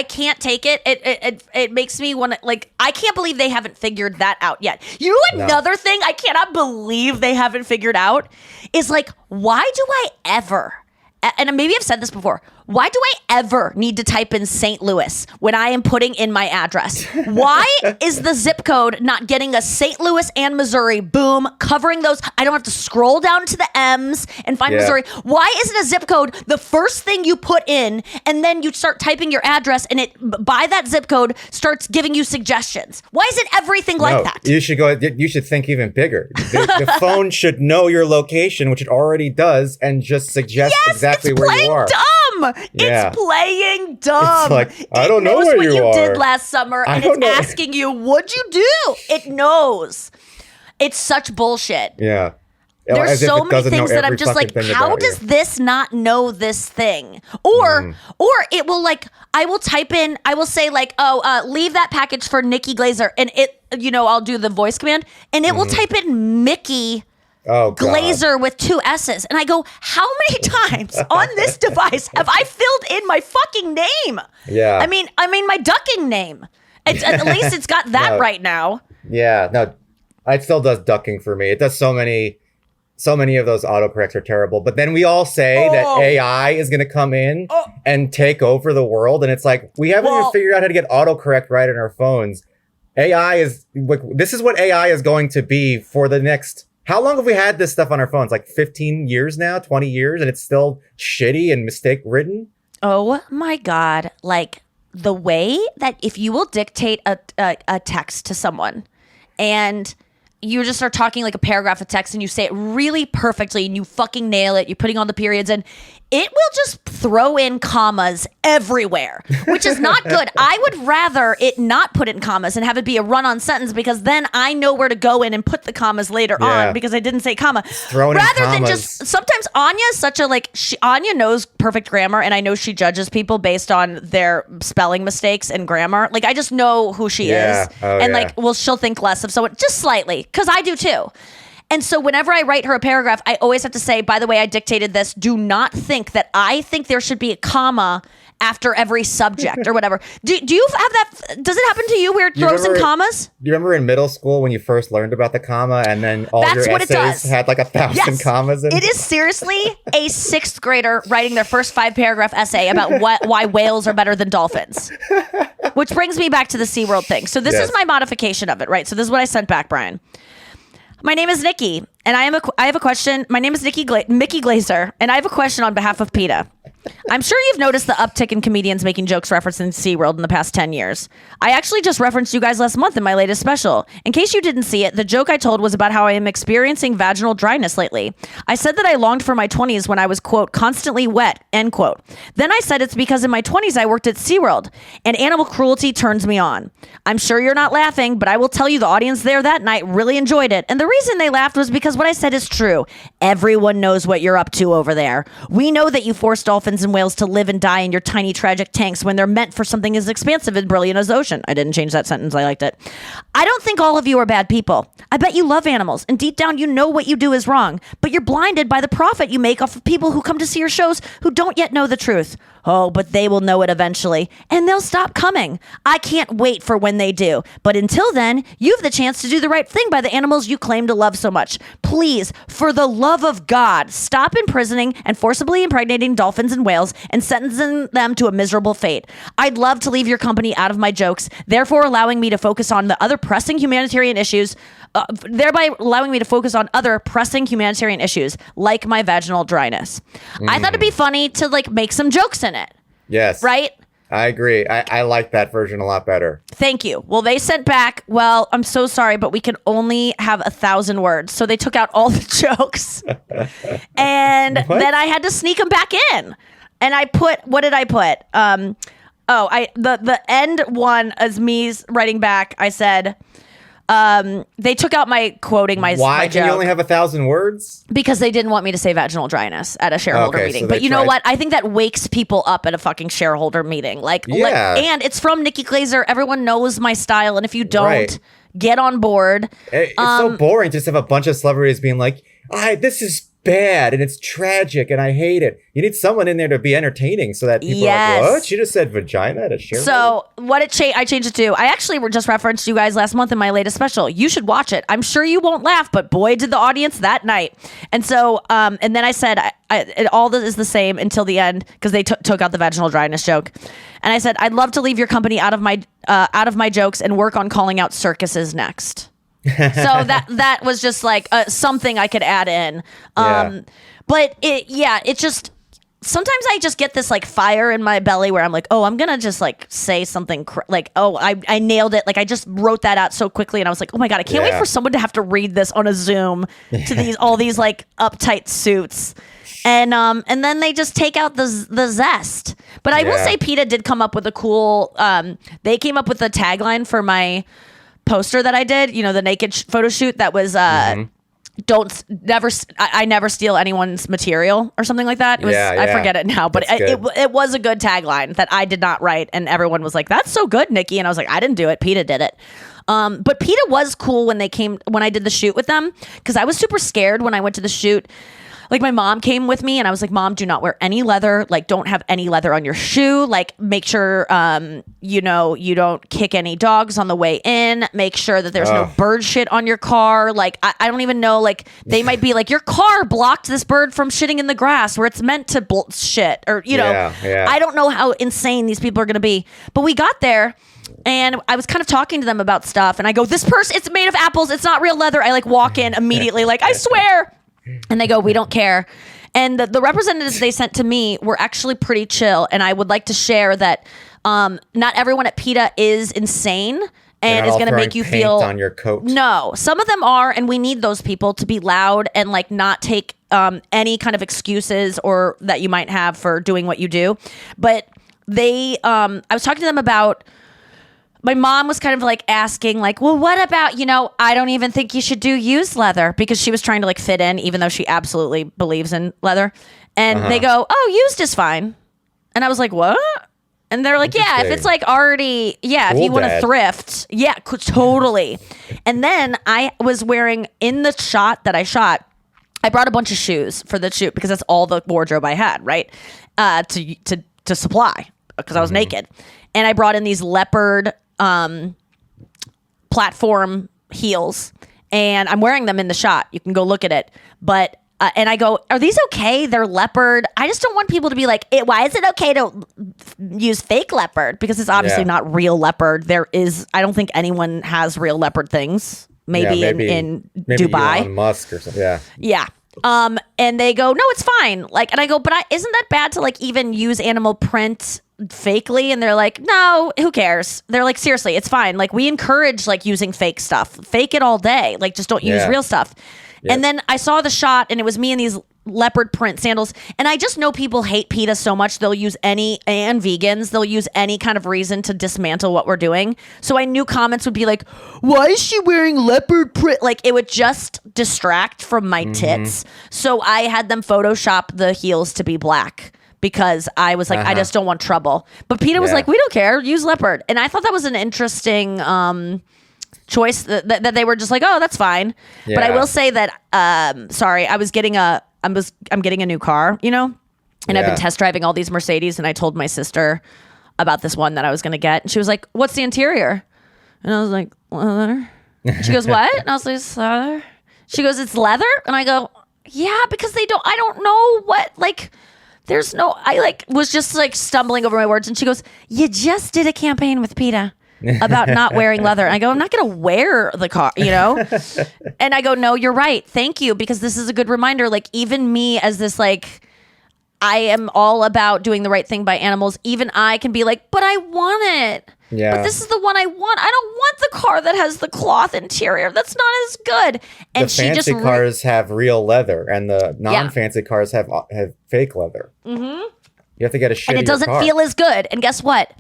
S2: can't take it. It makes me want to, like, I can't believe they haven't figured that out yet. You know,
S3: No.
S2: another thing I cannot believe they haven't figured out is like, why do I ever, and maybe I've said this before, why do I ever need to type in St. Louis when I am putting in my address? Why is the zip code not getting a St. Louis and Missouri? Boom, covering those. I don't have to scroll down to the M's and find
S3: Yeah.
S2: Missouri. Why isn't a zip code the first thing you put in, and then you start typing your address and it by that zip code starts giving you suggestions? Why isn't everything like
S3: No,
S2: that?
S3: You should think even bigger. The phone should know your location, which it already does, and just suggest exactly
S2: it's
S3: where
S2: playing
S3: you are.
S2: dumb.
S3: Yeah.
S2: It's playing dumb.
S3: It's like, I don't
S2: It
S3: know
S2: knows
S3: where
S2: what
S3: you
S2: you did
S3: are.
S2: last summer,
S3: I
S2: and
S3: don't
S2: it's
S3: know.
S2: asking you, what'd you do? It knows. It's such bullshit.
S3: Yeah.
S2: There's
S3: As if
S2: so
S3: it
S2: many
S3: doesn't know
S2: things that I'm
S3: every
S2: just
S3: fucking
S2: like,
S3: thing
S2: how
S3: about you.
S2: does this not know this thing? Or it will like, I will type in, I will say like, leave that package for Nikki Glaser, and it, I'll do the voice command, and it will type in Mickey
S3: Oh, God.
S2: Glaser with 2 S's. And I go, how many times on this device have I filled in my fucking name?
S3: Yeah.
S2: I mean my ducking name. At least it's got that
S3: No.
S2: right now.
S3: Yeah, no, it still does ducking for me. It does so many of those autocorrects are terrible. But then we all say that AI is going to come in and take over the world. And it's like, we haven't even figured out how to get autocorrect right on our phones. This is what AI is going to be for the next, how long have we had this stuff on our phones? Like 15 years now, 20 years, and it's still shitty and mistake ridden?
S2: Oh my God. Like the way that if you will dictate a text to someone and you just start talking like a paragraph of text and you say it really perfectly and you fucking nail it, you're putting on the periods, and it will just throw in commas everywhere, which is not good. I would rather it not put in commas and have it be a run-on sentence, because then I know where to go in and put the commas later
S3: Yeah.
S2: on because I didn't say comma.
S3: throwing in
S2: Rather than
S3: commas.
S2: just, sometimes Anya is such a Anya knows perfect grammar, and I know she judges people based on their spelling mistakes and grammar. Like, I just know who she
S3: Yeah.
S2: is.
S3: Oh,
S2: And
S3: yeah.
S2: she'll think less of someone, just slightly, because I do too. And so whenever I write her a paragraph, I always have to say, by the way, I dictated this. Do not think that I think there should be a comma after every subject or whatever. Do you have that? Does it happen to you where it
S3: You
S2: throws in
S3: remember-
S2: commas?
S3: Do you remember in middle school when you first learned about the comma and then all
S2: That's
S3: your
S2: what it
S3: essays
S2: does.
S3: had like 1,000 commas in
S2: It is seriously a 6th grader writing their first 5-paragraph essay about why whales are better than dolphins. Which brings me back to the SeaWorld thing. So this
S3: Yes.
S2: is my modification of it, right? So this is what I sent back, Brian. My name is Nikki, and I have a question. My name is Mickey Glaser, and I have a question on behalf of PETA. I'm sure you've noticed the uptick in comedians making jokes referencing SeaWorld in the past 10 years. I actually just referenced you guys last month in my latest special. In case you didn't see it, the joke I told was about how I am experiencing vaginal dryness lately. I said that I longed for my 20s when I was, quote, constantly wet, end quote. Then I said it's because in my 20s I worked at SeaWorld, and animal cruelty turns me on. I'm sure you're not laughing, but I will tell you the audience there that night really enjoyed it. And the reason they laughed was because what I said is true. Everyone knows what you're up to over there. We know that you force dolphins dolphins and whales to live and die in your tiny tragic tanks when they're meant for something as expansive and brilliant as ocean. I didn't change that sentence. I liked it. I don't think all of you are bad people. I bet you love animals, and deep down you know what you do is wrong, but you're blinded by the profit you make off of people who come to see your shows who don't yet know the truth. Oh, but they will know it eventually, and they'll stop coming. I can't wait for when they do. But until then, you have the chance to do the right thing by the animals you claim to love so much. Please, for the love of God, stop imprisoning and forcibly impregnating dolphins and whales and sentencing them to a miserable fate. I'd love to leave your company out of my jokes, therefore allowing me to focus on the other pressing humanitarian issues, like my vaginal dryness. I thought it'd be funny to like make some jokes in it.
S3: Yes.
S2: Right?
S3: I agree. I like that version a lot better.
S2: Thank you. Well, they sent back, well, I'm so sorry, but we can only have 1,000 words. So they took out all the jokes. And then I had to sneak them back in. And I put, what did I put? The end one is me writing back. I said, they took out my quoting my
S3: Why
S2: my
S3: can you
S2: joke
S3: only have 1,000 words?
S2: because they didn't want me to say vaginal dryness at a shareholder
S3: Okay,
S2: meeting.
S3: so
S2: But
S3: they
S2: you know
S3: tried-
S2: what? I think that wakes people up at a fucking shareholder meeting.
S3: Yeah.
S2: And it's from Nikki Glaser. Everyone knows my style, and if you don't,
S3: Right.
S2: get on board.
S3: It's so boring to just have a bunch of celebrities being like, this is bad and it's tragic and I hate it. You need someone in there to be entertaining so that people are
S2: Yes.
S3: like, what? She just said vagina at a shareholder?
S2: So I changed it to. I actually just referenced you guys last month in my latest special. You should watch it. I'm sure you won't laugh, but boy, did the audience that night. And so, and then I said, all this is the same until the end because they took out the vaginal dryness joke. And I said, I'd love to leave your company out of my jokes and work on calling out circuses next. So that was just like something I could add in. But it just, sometimes I just get this like fire in my belly where I'm like, oh, I'm gonna just like say something I nailed it. Like I just wrote that out so quickly, and I was like, oh my God, I can't wait for someone to have to read this on a Zoom to all these like uptight suits. And then they just take out the zest. But I will say PETA did come up with a cool, they came up with a tagline for my poster that I did, the naked photo shoot that was, I never steal anyone's material or something like that. It was, I forget it now, but it was a good tagline that I did not write. And everyone was like, that's so good, Nikki. And I was like, I didn't do it. PETA did it. But PETA was cool when I did the shoot with them, because I was super scared when I went to the shoot. Like my mom came with me and I was like, Mom, do not wear any leather. Like don't have any leather on your shoe. Like make sure, you don't kick any dogs on the way in. Make sure that there's no bird shit on your car. Like I don't even know, like they might be like, your car blocked this bird from shitting in the grass where it's meant to shit, or, I don't know how insane these people are going to be. But we got there and I was kind of talking to them about stuff and I go, this purse, it's made of apples. It's not real leather. I like walk in immediately like, I swear. And they go, we don't care. And the representatives they sent to me were actually pretty chill. And I would like to share that not everyone at PETA is insane and is going to make you feel
S3: on your coat. No,
S2: some of them are, and we need those people to be loud and like not take any kind of excuses or that you might have for doing what you do. But they, I was talking to them about. My mom was kind of like asking like, well, what about, I don't even think you should do used leather, because she was trying to like fit in, even though she absolutely believes in leather. And they go, oh, used is fine. And I was like, what? And they're like, yeah, if it's like already, if you want to thrift. Yeah, totally. And then I was wearing, in the shot that I shot, I brought a bunch of shoes for the shoot because that's all the wardrobe I had, right? To supply, because I was naked. And I brought in these leopard platform heels, and I'm wearing them in the shot. You can go look at it. But and I go, are these okay? They're leopard. I just don't want people to be like, why is it okay to use fake leopard? Because it's obviously not real leopard. I don't think anyone has real leopard things. Maybe in Dubai.
S3: Elon Musk or something.
S2: Yeah. And they go, no, it's fine. Like, and I go, but isn't that bad to like even use animal print fakely? And they're like, no, who cares? They're like, seriously, it's fine. Like we encourage like using fake stuff, fake it all day. Like just don't use real stuff. Yep. And then I saw the shot and it was me in these leopard print sandals. And I just know people hate PETA so much. They'll use and vegans, they'll use any kind of reason to dismantle what we're doing. So I knew comments would be like, why is she wearing leopard print? Like it would just distract from my tits. So I had them Photoshop the heels to be black, because I was like, I just don't want trouble. But PETA was like, we don't care. Use leopard. And I thought that was an interesting choice that they were just like, oh, that's fine. But I will say that, I'm getting a new car, you know, and I've been test driving all these Mercedes, and I told my sister about this one that I was going to get. And she was like, what's the interior? And I was like, leather. She goes, what? And I was like, it's leather. She goes, it's leather? And I go, yeah, because I don't know what, like, I was just like stumbling over my words. And she goes, you just did a campaign with PETA about not wearing leather. And I go, I'm not going to wear the car, you know? And I go, no, you're right. Thank you. Because this is a good reminder. Like, even me as this, like, I am all about doing the right thing by animals. Even I can be like, but I want it. Yeah. But this is the one I want. I don't want the car that has the cloth interior. That's not as good. And
S3: the fancy cars have real leather, and the non-fancy cars have fake leather. Mm-hmm. You have to get a shittier car.
S2: And it doesn't feel as good. And guess what?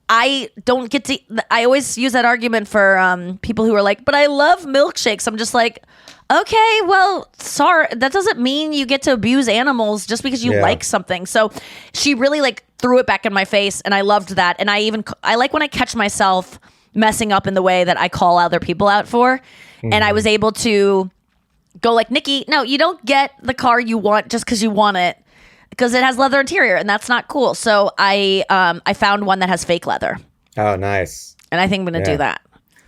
S2: I don't get to. I always use that argument for people who are like, but I love milkshakes. I'm just like, okay, well, sorry. That doesn't mean you get to abuse animals just because you like something. So she really like threw it back in my face, and I loved that. And I like when I catch myself messing up in the way that I call other people out for. Mm-hmm. And I was able to go like, Nikki, no, you don't get the car you want just because you want it, because it has leather interior, and that's not cool. So I found one that has fake leather.
S3: Oh, nice.
S2: And I think I'm going to do that.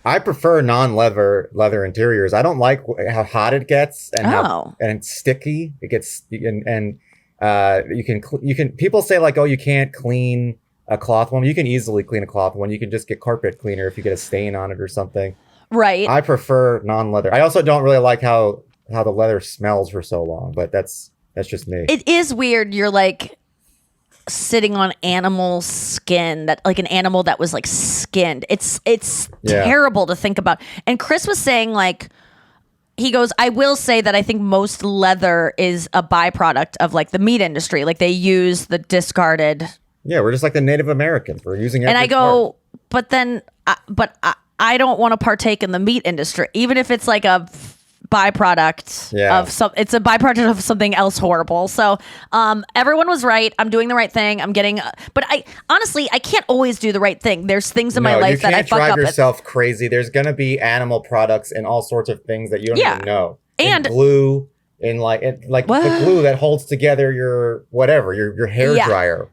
S3: I prefer leather interiors. I don't like how hot it gets and and it's sticky. It gets you can people say like, oh, you can't clean a cloth one. You can easily clean a cloth one. You can just get carpet cleaner if you get a stain on it or something.
S2: Right.
S3: I prefer non-leather. I also don't really like how the leather smells for so long, but that's just me.
S2: It is weird. You're like sitting on animal skin, that like an animal that was like skinned. It's terrible to think about. And Chris was saying like, he goes, I will say that I think most leather is a byproduct of like the meat industry. Like they use the discarded.
S3: Yeah, we're just like the Native Americans. We're using every
S2: And I go, but then, I don't want to partake in the meat industry, even if it's like a byproduct of it's a byproduct of something else horrible. So everyone was right. I'm doing the right thing. I'm getting but I honestly I can't always do the right thing. There's things in my life that I fuck up. You can't drive
S3: yourself crazy. There's gonna be animal products and all sorts of things that you don't even know. And glue and like the glue that holds together your your hair dryer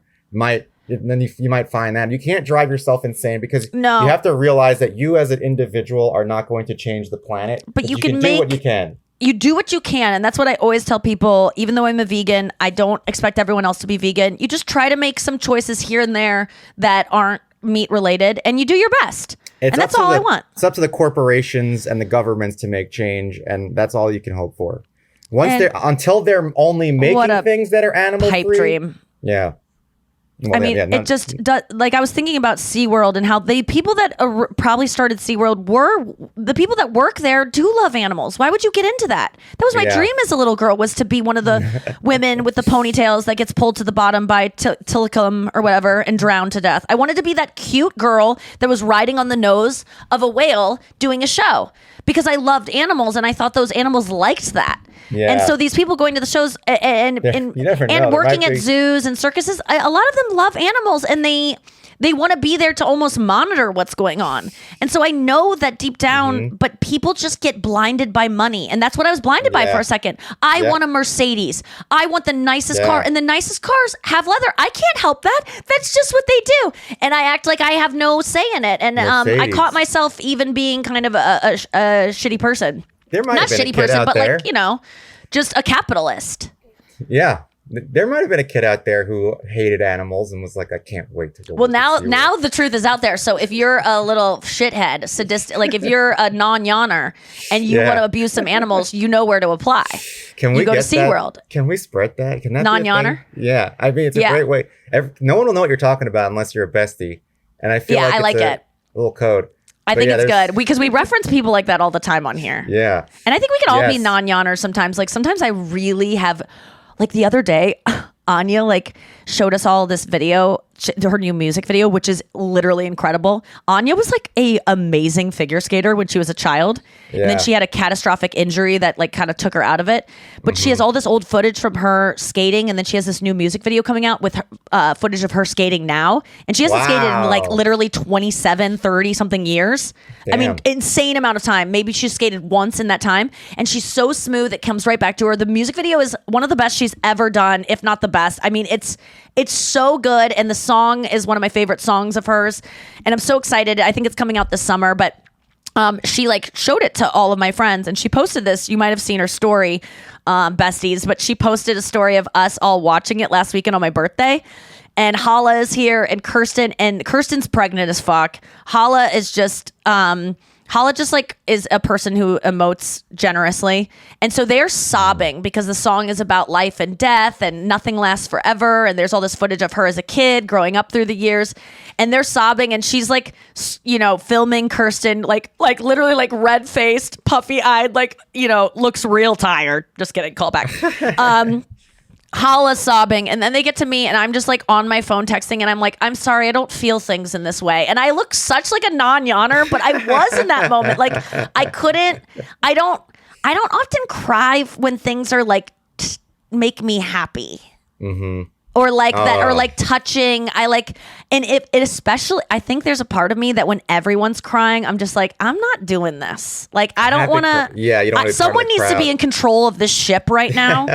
S3: you might find that. You can't drive yourself insane because you have to realize that you as an individual are not going to change the planet. But you can do what you can.
S2: You do what you can. And that's what I always tell people. Even though I'm a vegan, I don't expect everyone else to be vegan. You just try to make some choices here and there that aren't meat related, and you do your best. And that's all I want.
S3: It's up to the corporations and the governments to make change, and that's all you can hope for. Until they're only making things that are animal free.
S2: Pipe dream.
S3: Yeah. Well,
S2: I mean, it just does. Like I was thinking about SeaWorld and how the people that probably started SeaWorld were the people that work there do love animals. Why would you get into that? That was my dream as a little girl, was to be one of the women with the ponytails that gets pulled to the bottom by Tilikum or whatever and drowned to death. I wanted to be that cute girl that was riding on the nose of a whale doing a show because I loved animals and I thought those animals liked that. Yeah. And so these people going to the shows and working at zoos and circuses, a lot of them love animals and they want to be there to almost monitor what's going on. And so I know that deep down, but people just get blinded by money. And that's what I was blinded by for a second. I want a Mercedes. I want the nicest car, and the nicest cars have leather. I can't help that. That's just what they do. And I act like I have no say in it. And I caught myself even being kind of a shitty person.
S3: There might have been a kid out there.
S2: Like, you know, just a capitalist.
S3: Yeah. There might have been a kid out there who hated animals and was like, I can't wait to go.
S2: Well, now the truth is out there. So if you're a little shithead, sadistic, like if you're a non-yawner and you want to abuse some animals, you know where to apply.
S3: Can we
S2: go to SeaWorld?
S3: Can we spread that? Can that
S2: non-yawner?
S3: Yeah. I mean, it's a great way. No one will know what you're talking about unless you're a bestie. And I feel like it's a little code.
S2: I think it's good because we reference people like that all the time on here.
S3: Yeah.
S2: And I think we can all be non-yawners sometimes. Like sometimes I really have, like the other day, Anya like showed us all this video her new music video, which is literally incredible. Anya was like a amazing figure skater when she was a child.
S3: Yeah.
S2: And then she had a catastrophic injury that like kind of took her out of it. But she has all this old footage from her skating. And then she has this new music video coming out with footage of her skating now. And she hasn't skated in like literally 27, 30 something years.
S3: Damn.
S2: I mean, insane amount of time. Maybe she skated once in that time. And she's so smooth. It comes right back to her. The music video is one of the best she's ever done, if not the best. I mean, it's so good. And the song is one of my favorite songs of hers. And I'm so excited. I think it's coming out this summer, but she like showed it to all of my friends and she posted this. You might have seen her story, besties, but she posted a story of us all watching it last weekend on my birthday. And Hala is here and Kirsten's pregnant as fuck. Hala just like is a person who emotes generously. And so they're sobbing because the song is about life and death and nothing lasts forever. And there's all this footage of her as a kid growing up through the years. And they're sobbing and she's like, you know, filming Kirsten, like literally like red faced, puffy eyed, like, you know, looks real tired. Just kidding. Call back. Hala sobbing, and then they get to me and I'm just like on my phone texting and I'm like, I'm sorry, I don't feel things in this way. And I look such like a non-yawner, but I was in that moment. Like I don't often cry when things are like make me happy. Mm-hmm. Or like that, or like touching. I like, and it especially, I think there's a part of me that when everyone's crying, I'm just like, I'm not doing this. Like, I don't want to.
S3: Yeah, you don't want to.
S2: Someone needs to be in control of this ship right now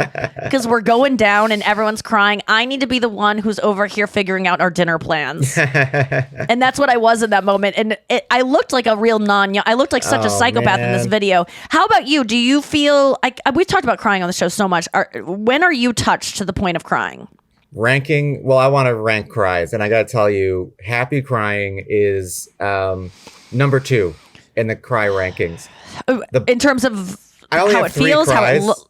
S2: because we're going down and everyone's crying. I need to be the one who's over here figuring out our dinner plans. And that's what I was in that moment. And I looked like a real I looked like such a psychopath in this video. How about you? Do you feel, we've talked about crying on the show so much. When are you touched to the point of crying?
S3: Ranking, well, I want to rank cries, and I got to tell you, happy crying is number 2 in the cry rankings.
S2: In terms of
S3: how
S2: it feels?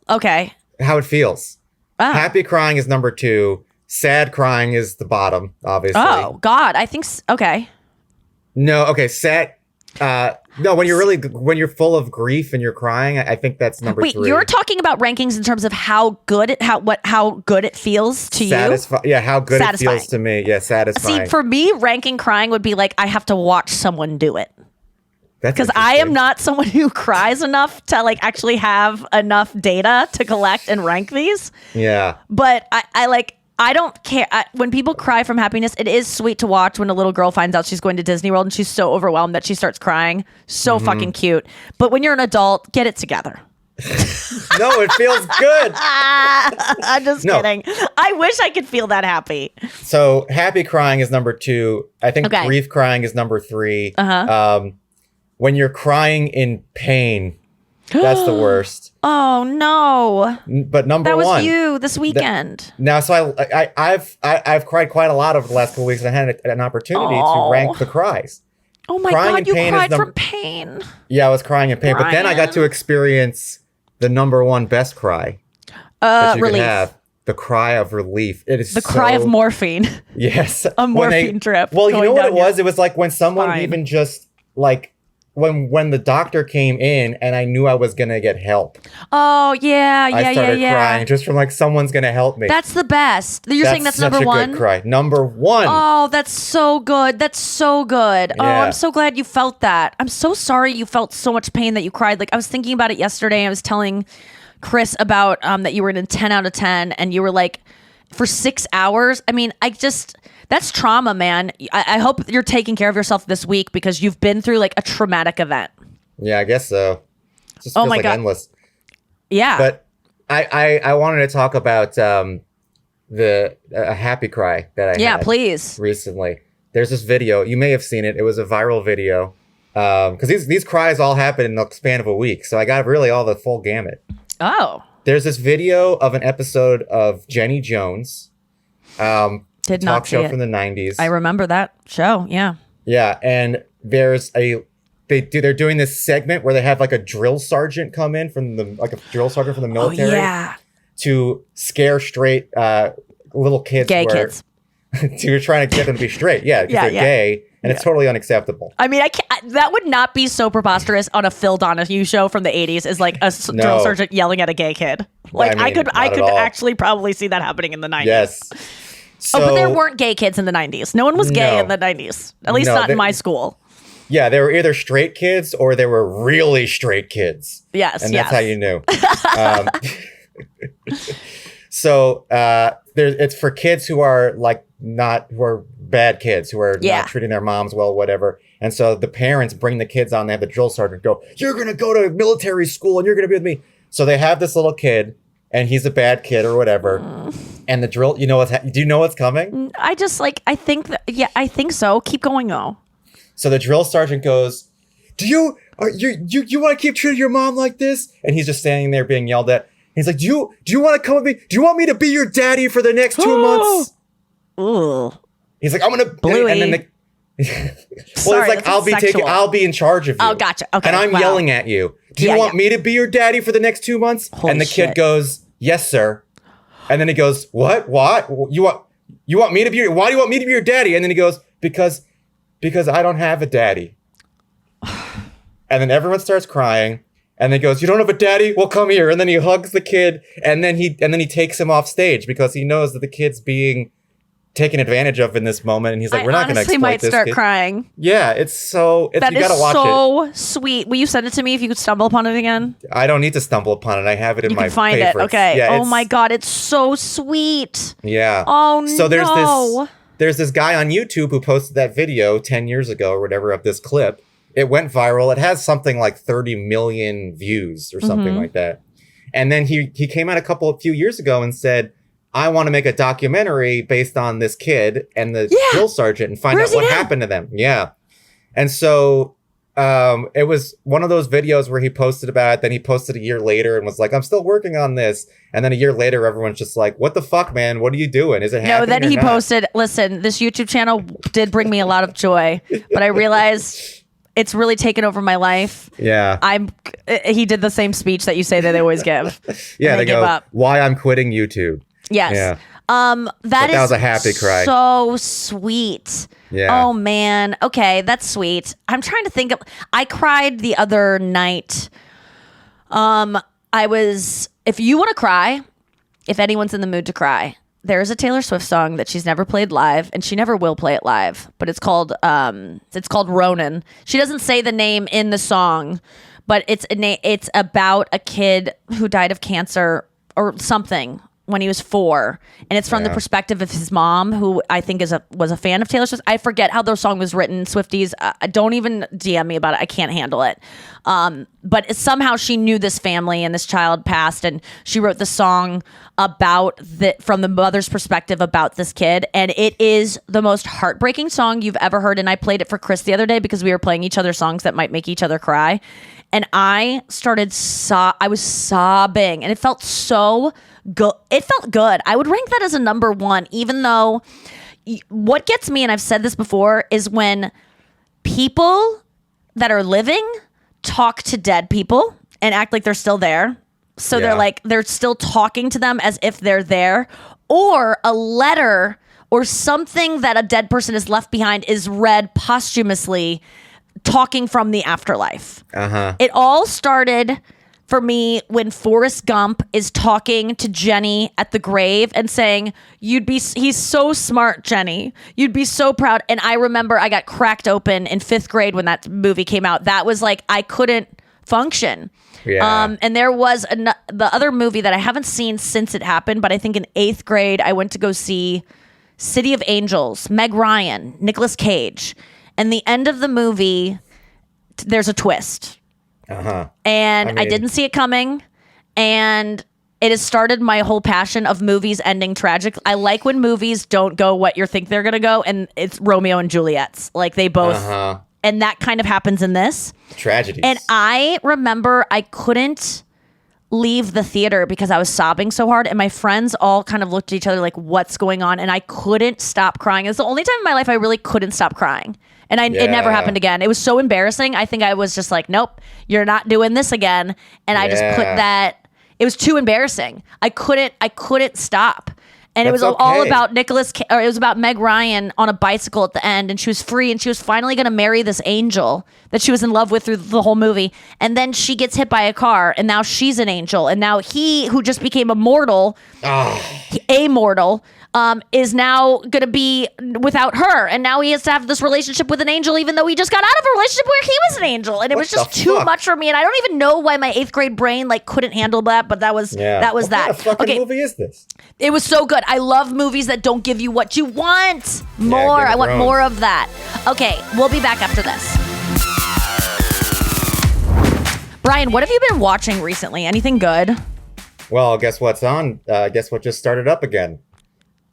S2: Okay.
S3: How it feels. Oh. Happy crying is number 2. Sad crying is the bottom, obviously.
S2: Oh, God. I think, okay.
S3: No, okay, sad... no, when you're full of grief and you're crying, I think that's number 3.
S2: Wait, you're talking about rankings in terms of how good it feels to you?
S3: Yeah, how good it feels to me. Yeah, satisfying.
S2: See, for me, ranking crying would be like I have to watch someone do it. Because I am not someone who cries enough to like actually have enough data to collect and rank these.
S3: Yeah.
S2: But I don't care. When people cry from happiness, it is sweet to watch when a little girl finds out she's going to Disney World and she's so overwhelmed that she starts crying. So fucking cute. But when you're an adult, get it together.
S3: No, it feels good.
S2: I'm just kidding. I wish I could feel that happy.
S3: So happy crying is number 2. I think grief crying is number 3. When you're crying in pain, that's the worst.
S2: Oh no!
S3: But number 1,
S2: that was you this weekend.
S3: Now, so I've cried quite a lot over the last couple weeks, and I had an opportunity to rank the cries.
S2: Oh my God! You cried from pain.
S3: Yeah, I was crying in pain, Brian. But then I got to experience the number 1 best cry that you
S2: relief.
S3: Could have. The cry of relief. It is
S2: the cry of morphine.
S3: Yes,
S2: a morphine trip.
S3: Well, you know what it was? It was like when someone even just like. When the doctor came in and I knew I was gonna get help.
S2: Oh yeah.
S3: I started crying just from like someone's gonna help me.
S2: That's the best. You're saying that's number 1?
S3: That's such a good cry. Number 1.
S2: Oh, that's so good. That's so good. Yeah. Oh, I'm so glad you felt that. I'm so sorry you felt so much pain that you cried. Like I was thinking about it yesterday. I was telling Chris about that you were in a 10 out of 10 and you were like for 6 hours. I mean, that's trauma, man. I hope you're taking care of yourself this week because you've been through like a traumatic event.
S3: Yeah, I guess so. It just feels like God. Endless.
S2: Yeah.
S3: But I wanted to talk about the happy cry that I had
S2: please.
S3: Recently. There's this video. You may have seen it. It was a viral video. Because these cries all happen in the span of a week. So I got really all the full gamut.
S2: Oh.
S3: There's this video of an episode of Jenny Jones.
S2: Did not see
S3: talk show
S2: it.
S3: From the 90s.
S2: I remember that show. Yeah.
S3: Yeah, and there's they're doing this segment where they have like a drill sergeant come in from the military.
S2: Oh, yeah.
S3: To scare straight little kids,
S2: gay kids.
S3: You're trying to get them to be straight. Yeah, because they're gay, and it's totally unacceptable.
S2: I mean, that would not be so preposterous on a Phil Donahue show from the 80s as like a drill sergeant yelling at a gay kid. Like I could actually probably see that happening in the 90s.
S3: Yes. So,
S2: but there weren't gay kids in the 90s. No one was gay
S3: No.
S2: in the 90s. At least
S3: No,
S2: not in my school.
S3: Yeah, they were either straight kids or they were really straight kids.
S2: Yes,
S3: and
S2: yes.
S3: that's how you knew. So it's for kids who are who are bad kids, who are not treating their moms well, whatever. And so the parents bring the kids on. They have the drill sergeant go, "You're gonna go to military school and you're gonna be with me." So they have this little kid, and he's a bad kid or whatever. And the drill, do you know what's coming?
S2: I just I think so. Keep going though.
S3: So the drill sergeant goes, "Do you want to keep treating your mom like this?" And he's just standing there being yelled at. He's like, "Do you want to come with me? Do you want me to be your daddy for the next 2 months?"
S2: Ooh.
S3: He's like, "I'm gonna."
S2: Bluey.
S3: And then
S2: Sorry,
S3: he's like,
S2: that's
S3: "I'll be in charge of you."
S2: Oh, gotcha. Okay,
S3: And I'm
S2: wow.
S3: yelling at you. "Do you want me to be your daddy for the next 2 months?"
S2: Holy
S3: and the
S2: shit.
S3: kid goes, "Yes, sir." And then he goes, "What? You want me to be why do you want me to be your daddy?" And then he goes, because I don't have a daddy." And then everyone starts crying. And then he goes, "You don't have a daddy? Well, come here." And then he hugs the kid, and then he takes him off stage because he knows that the kid's being taken advantage of in this moment. And he's like, "We're not going to exploit
S2: might
S3: this
S2: start
S3: kid."
S2: crying.
S3: Yeah,
S2: That
S3: you
S2: is
S3: gotta watch
S2: so sweet. Will you send it to me if you could stumble upon it again?
S3: it. I don't need to stumble upon it. I have it in
S2: You
S3: my
S2: can find
S3: favorites.
S2: it. Okay.
S3: Yeah,
S2: Oh my God, it's so sweet.
S3: Yeah.
S2: Oh
S3: So
S2: no.
S3: there's this guy on YouTube who posted that video 10 years ago or whatever of this clip. It went viral. It has something like 30 million views or something like that. And then he came out a few years ago and said, "I want to make a documentary based on this kid and the drill sergeant and find
S2: Where's
S3: out what
S2: he now?
S3: happened to them." Yeah. And so it was one of those videos where he posted about it. Then he posted a year later and was like, "I'm still working on this." And then a year later, everyone's just like, "What the fuck, man? What are you doing? Is it happening?"
S2: No, then
S3: or
S2: he
S3: not?"
S2: posted, listen, this YouTube channel did bring me a lot of joy, but I realized it's really taken over my life.
S3: Yeah.
S2: He did the same speech that you say that they always give.
S3: Yeah,
S2: And
S3: they
S2: give
S3: go,
S2: up.
S3: "Why I'm quitting YouTube."
S2: Yes.
S3: Yeah.
S2: That
S3: was a happy cry.
S2: So sweet.
S3: Yeah.
S2: Oh man. Okay, that's sweet. I'm trying to think of. I cried the other night. If you want to cry, if anyone's in the mood to cry, there's a Taylor Swift song that she's never played live, and she never will play it live. But it's called Ronan. She doesn't say the name in the song, but it's about a kid who died of cancer or something when he was 4, and it's from the perspective of his mom, who I think was a fan of Taylor Swift. I forget how the song was written. Swifties, don't even DM me about it. I can't handle it. But somehow she knew this family, and this child passed, and she wrote the song from the mother's perspective about this kid, and it is the most heartbreaking song you've ever heard. And I played it for Chris the other day because we were playing each other songs that might make each other cry, and I was sobbing, and it felt so good. It felt good. I would rank that as a number 1, even though what gets me, and I've said this before, is when people that are living talk to dead people and act like they're still there. So they're still talking to them as if they're there, or a letter or something that a dead person has left behind is read posthumously, talking from the afterlife. It all started for me when Forrest Gump is talking to Jenny at the grave and saying, he's so smart, Jenny. You'd be so proud. And I remember I got cracked open in 5th grade when that movie came out. That was like, I couldn't function.
S3: Yeah.
S2: And there was the other movie that I haven't seen since it happened, but I think in 8th grade, I went to go see City of Angels, Meg Ryan, Nicolas Cage. And the end of the movie, there's a twist. And I didn't see it coming, and it has started my whole passion of movies ending tragic. I like when movies don't go what you think they're gonna go, and it's Romeo and Juliet's. Like they both, and that kind of happens in this
S3: Tragedies.
S2: And I remember I couldn't leave the theater because I was sobbing so hard, and my friends all kind of looked at each other like, "What's going on?" And I couldn't stop crying. It's the only time in my life I really couldn't stop crying. And it never happened again. It was so embarrassing. I think I was just like, "Nope, you're not doing this again." And I just put that. It was too embarrassing. I couldn't stop. And it was
S3: That's
S2: all
S3: okay.
S2: about it was about Meg Ryan on a bicycle at the end, and she was free, and she was finally going to marry this angel that she was in love with through the whole movie. And then she gets hit by a car, and now she's an angel. And now he, who just became immortal, is now going to be without her. And now he has to have this relationship with an angel, even though he just got out of a relationship where he was an angel. And it was just too much for me. And I don't even know why my 8th grade brain like couldn't handle that. But that was
S3: What
S2: that.
S3: kind of fucking movie is this?
S2: It was so good. I love movies that don't give you what you want. More.
S3: Game of
S2: I want
S3: Thrones.
S2: more of that. Okay, we'll be back after this. Brian, what have you been watching recently? Anything good?
S3: Well, guess what's on? Guess what just started up again?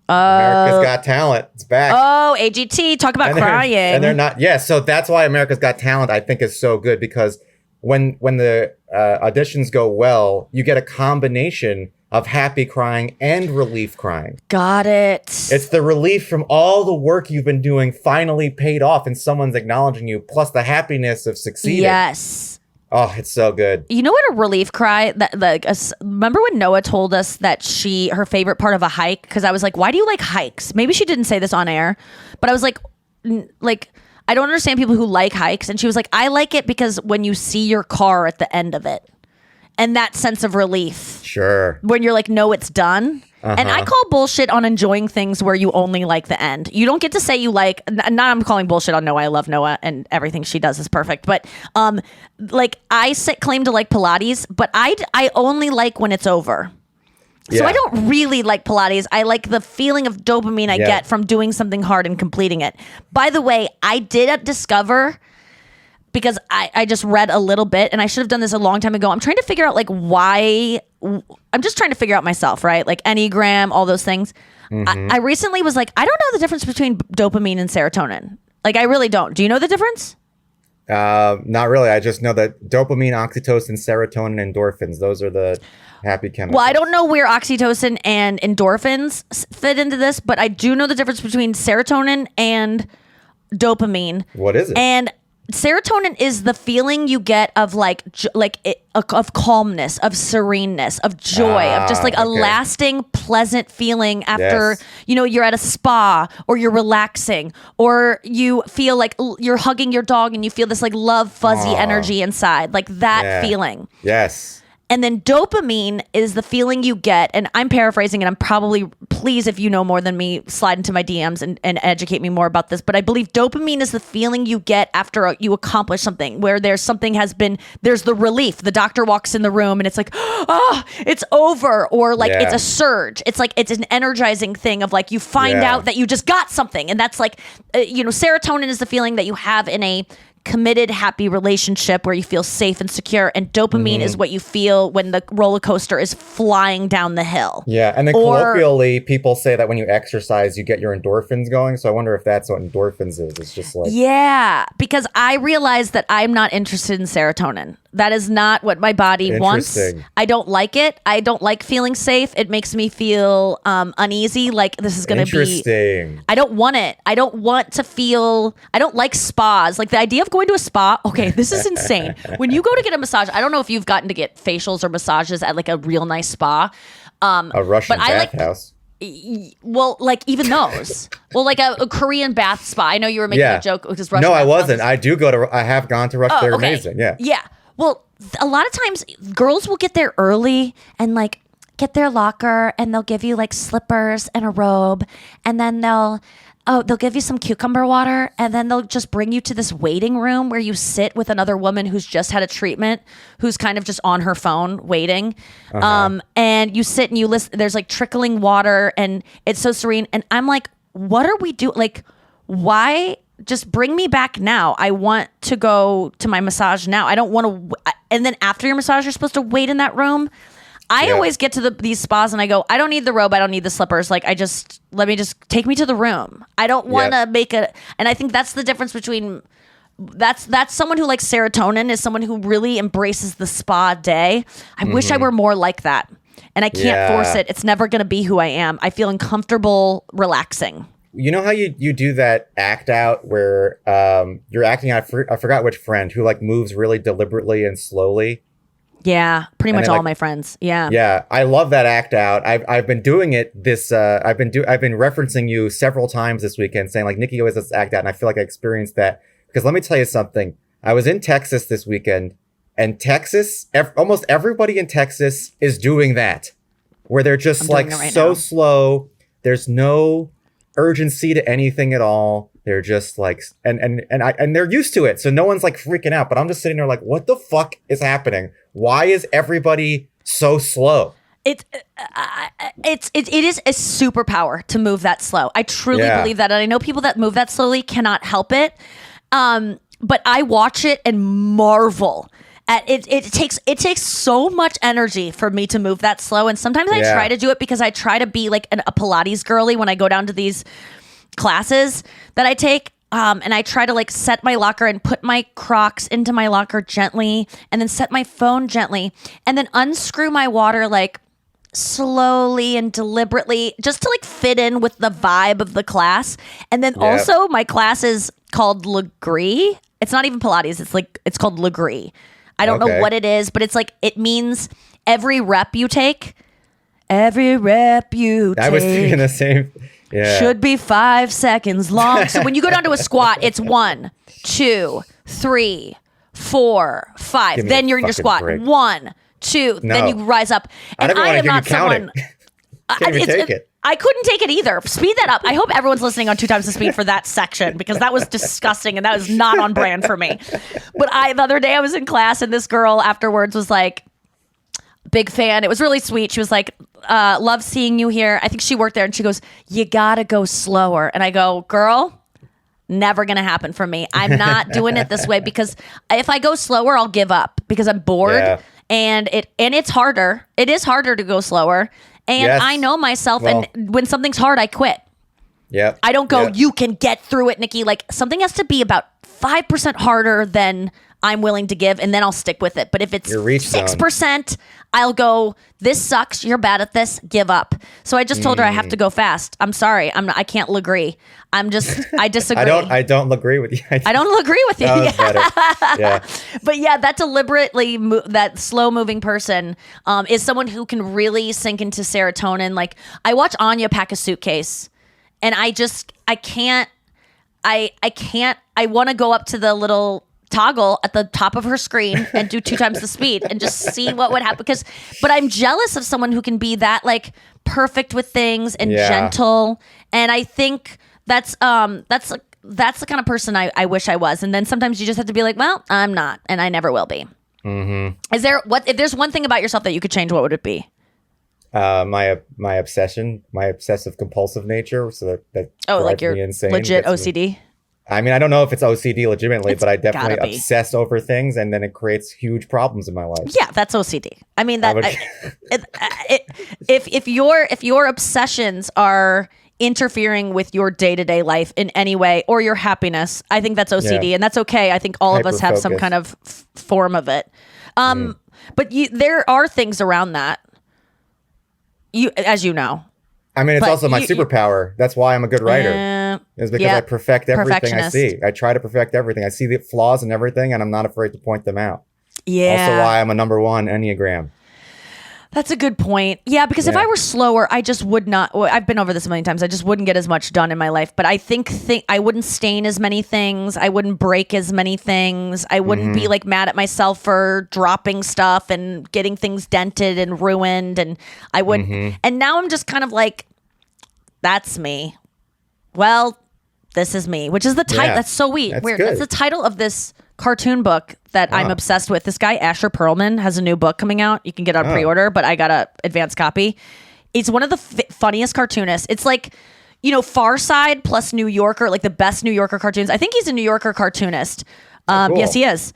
S3: America's Got Talent. It's back.
S2: Oh, AGT. Talk about crying.
S3: And they're not. Yeah, so that's why America's Got Talent, I think, is so good, because when the auditions go well, you get a combination of happy crying and relief crying.
S2: Got it.
S3: It's the relief from all the work you've been doing finally paid off, and someone's acknowledging you, plus the happiness of succeeding.
S2: Yes.
S3: Oh, it's so good.
S2: You know what a relief cry that remember when Noah told us that her favorite part of a hike, because I was like, why do you like hikes? Maybe she didn't say this on air, but I was like I don't understand people who like hikes, and she was like, I like it because when you see your car at the end of it and that sense of relief.
S3: Sure.
S2: When you're like, no, it's done. And I call bullshit on enjoying things where you only like the end. You don't get to say you like, not I'm calling bullshit on Noah. I love Noah and everything she does is perfect. But like I claim to like Pilates, but I only like when it's over. So I don't really like Pilates. I like the feeling of dopamine I get from doing something hard and completing it. By the way, I did discover, because I just read a little bit, and I should have done this a long time ago. I'm trying to figure out like why. I'm just trying to figure out myself, right? Like Enneagram, all those things. I recently was like, I don't know the difference between dopamine and serotonin. Like, I really don't. Do you know the difference?
S3: Not really. I just know that dopamine, oxytocin, serotonin, endorphins, those are the happy chemicals.
S2: Well, I don't know where oxytocin and endorphins fit into this, but I do know the difference between serotonin and dopamine.
S3: What is it?
S2: And serotonin is the feeling you get of of calmness, of sereneness, of joy, of just like a lasting, pleasant feeling after, you're at a spa or you're relaxing or you feel like you're hugging your dog and you feel this like love fuzzy energy inside, like that feeling.
S3: Yes.
S2: And then dopamine is the feeling you get, and I'm paraphrasing, and I'm probably, please, if you know more than me, slide into my DMs and educate me more about this. But I believe dopamine is the feeling you get after you accomplish something, where there's the relief. The doctor walks in the room and it's like, oh, it's over. Or like it's a surge. It's like, it's an energizing thing of like, you find out that you just got something. And that's like, serotonin is the feeling that you have in a committed, happy relationship where you feel safe and secure, and dopamine is what you feel when the roller coaster is flying down the hill.
S3: Yeah, and then colloquially, people say that when you exercise, you get your endorphins going. So I wonder if that's what endorphins is. It's just like...
S2: Yeah, because I realized that I'm not interested in serotonin. That is not what my body wants. I don't like it. I don't like feeling safe. It makes me feel uneasy, like this is going to be...
S3: Interesting.
S2: I don't want it. I don't want to feel... I don't like spas. Like the idea of going to a spa... Okay, this is insane. When you go to get a massage, I don't know if you've gotten to get facials or massages at like a real nice spa.
S3: A Russian bathhouse.
S2: Well, like even those. Well, like a Korean bath spa. I know you were making a joke because Russian.
S3: No, I
S2: bath
S3: wasn't.
S2: spas.
S3: I have gone to Russia. They're amazing. Yeah.
S2: Yeah. Well, a lot of times girls will get there early and like get their locker, and they'll give you like slippers and a robe, and then they'll give you some cucumber water, and then they'll just bring you to this waiting room where you sit with another woman who's just had a treatment, who's kind of just on her phone waiting. And you sit and you listen. There's like trickling water, and it's so serene. And I'm like, what are we doing? Like, why? Just bring me back now. I want to go to my massage now. I don't want to. And then after your massage, you're supposed to wait in that room. I always get to these spas and I go, I don't need the robe. I don't need the slippers. Like, let me just take me to the room. I don't want to make a, and I think that's the difference between, that's someone who likes serotonin is someone who really embraces the spa day. I wish I were more like that. And I can't force it. It's never going to be who I am. I feel uncomfortable relaxing.
S3: You know how you do that act out where you're acting out, I forgot which friend, who like moves really deliberately and slowly.
S2: Yeah, pretty much
S3: then,
S2: all
S3: like,
S2: my friends. Yeah.
S3: Yeah, I love that act out. I've been doing it I've been referencing you several times this weekend saying like Nikki always does act out, and I feel like I experienced that because let me tell you something. I was in Texas this weekend, and almost everybody in Texas is doing that, where they're just like so
S2: now.
S3: slow. There's no urgency to anything at all. They're just like, and they're used to it. So no one's like freaking out, but I'm just sitting there like, what the fuck is happening? Why is everybody so slow?
S2: It is a superpower to move that slow. I truly believe that. And I know people that move that slowly cannot help it. But I watch it and marvel at it. It takes so much energy for me to move that slow. And sometimes I try to do it because I try to be like a Pilates girly when I go down to these classes that I take. And I try to like set my locker and put my Crocs into my locker gently and then set my phone gently and then unscrew my water like slowly and deliberately just to like fit in with the vibe of the class. And then also my class is called Legree. It's not even Pilates. It's called Legree. I don't know what it is, but it's like, it means every rep you take. I was
S3: thinking the same. Yeah.
S2: Should be 5 seconds long. So when you go down to a squat, it's 1, 2, 3, 4, 5. Then you're in your squat.
S3: Break.
S2: 1, 2.
S3: No.
S2: Then you rise up. And I am not someone.
S3: Can't even take it.
S2: I couldn't take it either. Speed that up. I hope everyone's listening on 2 times the speed for that section because that was disgusting and that was not on brand for me. But the other day I was in class and this girl afterwards was like, big fan. It was really sweet. She was like, love seeing you here. I think she worked there and she goes, you gotta go slower. And I go, girl, never gonna happen for me. I'm not doing it this way because if I go slower, I'll give up because I'm bored and it's harder. It is harder to go slower. And I know myself, and when something's hard, I quit.
S3: Yeah.
S2: I don't go, you can get through it, Nikki. Like something has to be about 5% harder than I'm willing to give, and then I'll stick with it. But if it's 6%, I'll go, this sucks. You're bad at this. Give up. So I just told her I have to go fast. I'm sorry. I can't agree. I disagree.
S3: I don't agree with you.
S2: I don't agree with you.
S3: That was better. Yeah.
S2: But yeah, that deliberately, that slow moving person is someone who can really sink into serotonin. Like I watch Anya pack a suitcase and I can't, I want to go up to the little toggle at the top of her screen and do 2 times the speed and just see what would happen. But I'm jealous of someone who can be that like perfect with things and gentle. And I think that's the kind of person I wish I was. And then sometimes you just have to be like, well, I'm not, and I never will be. Mm-hmm. If there's one thing about yourself that you could change, what would it be?
S3: My obsession, my obsessive compulsive nature. So that
S2: like you're
S3: insane.
S2: Legit OCD.
S3: I mean, I don't know if it's OCD legitimately, but I definitely obsess over things, and then it creates huge problems in my life.
S2: Yeah, that's OCD. I mean, if your obsessions are interfering with your day-to-day life in any way or your happiness, I think that's OCD, and that's okay. I think all of us have some kind of form of it. But there are things around that. As you know.
S3: I mean, it's also my superpower. That's why I'm a good writer. Is because I perfect everything I see. I try to perfect everything. I see the flaws in everything, and I'm not afraid to point them out.
S2: Yeah.
S3: Also, why I'm a number 1 Enneagram.
S2: That's a good point. Yeah, because if I were slower, I just would not. Well, I've been over this a million times. I just wouldn't get as much done in my life. But I think I wouldn't stain as many things. I wouldn't break as many things. I wouldn't be like mad at myself for dropping stuff and getting things dented and ruined. And I would. And now I'm just kind of like, that's me. Well, this is me, which is the title. That's so weird. That's the title of this cartoon book that I'm obsessed with. This guy, Asher Perlman, has a new book coming out. You can get it on pre-order, but I got a advanced copy. It's one of the funniest cartoonists. It's like, Far Side plus New Yorker, like the best New Yorker cartoons. I think he's a New Yorker cartoonist. Cool. Yes, he is.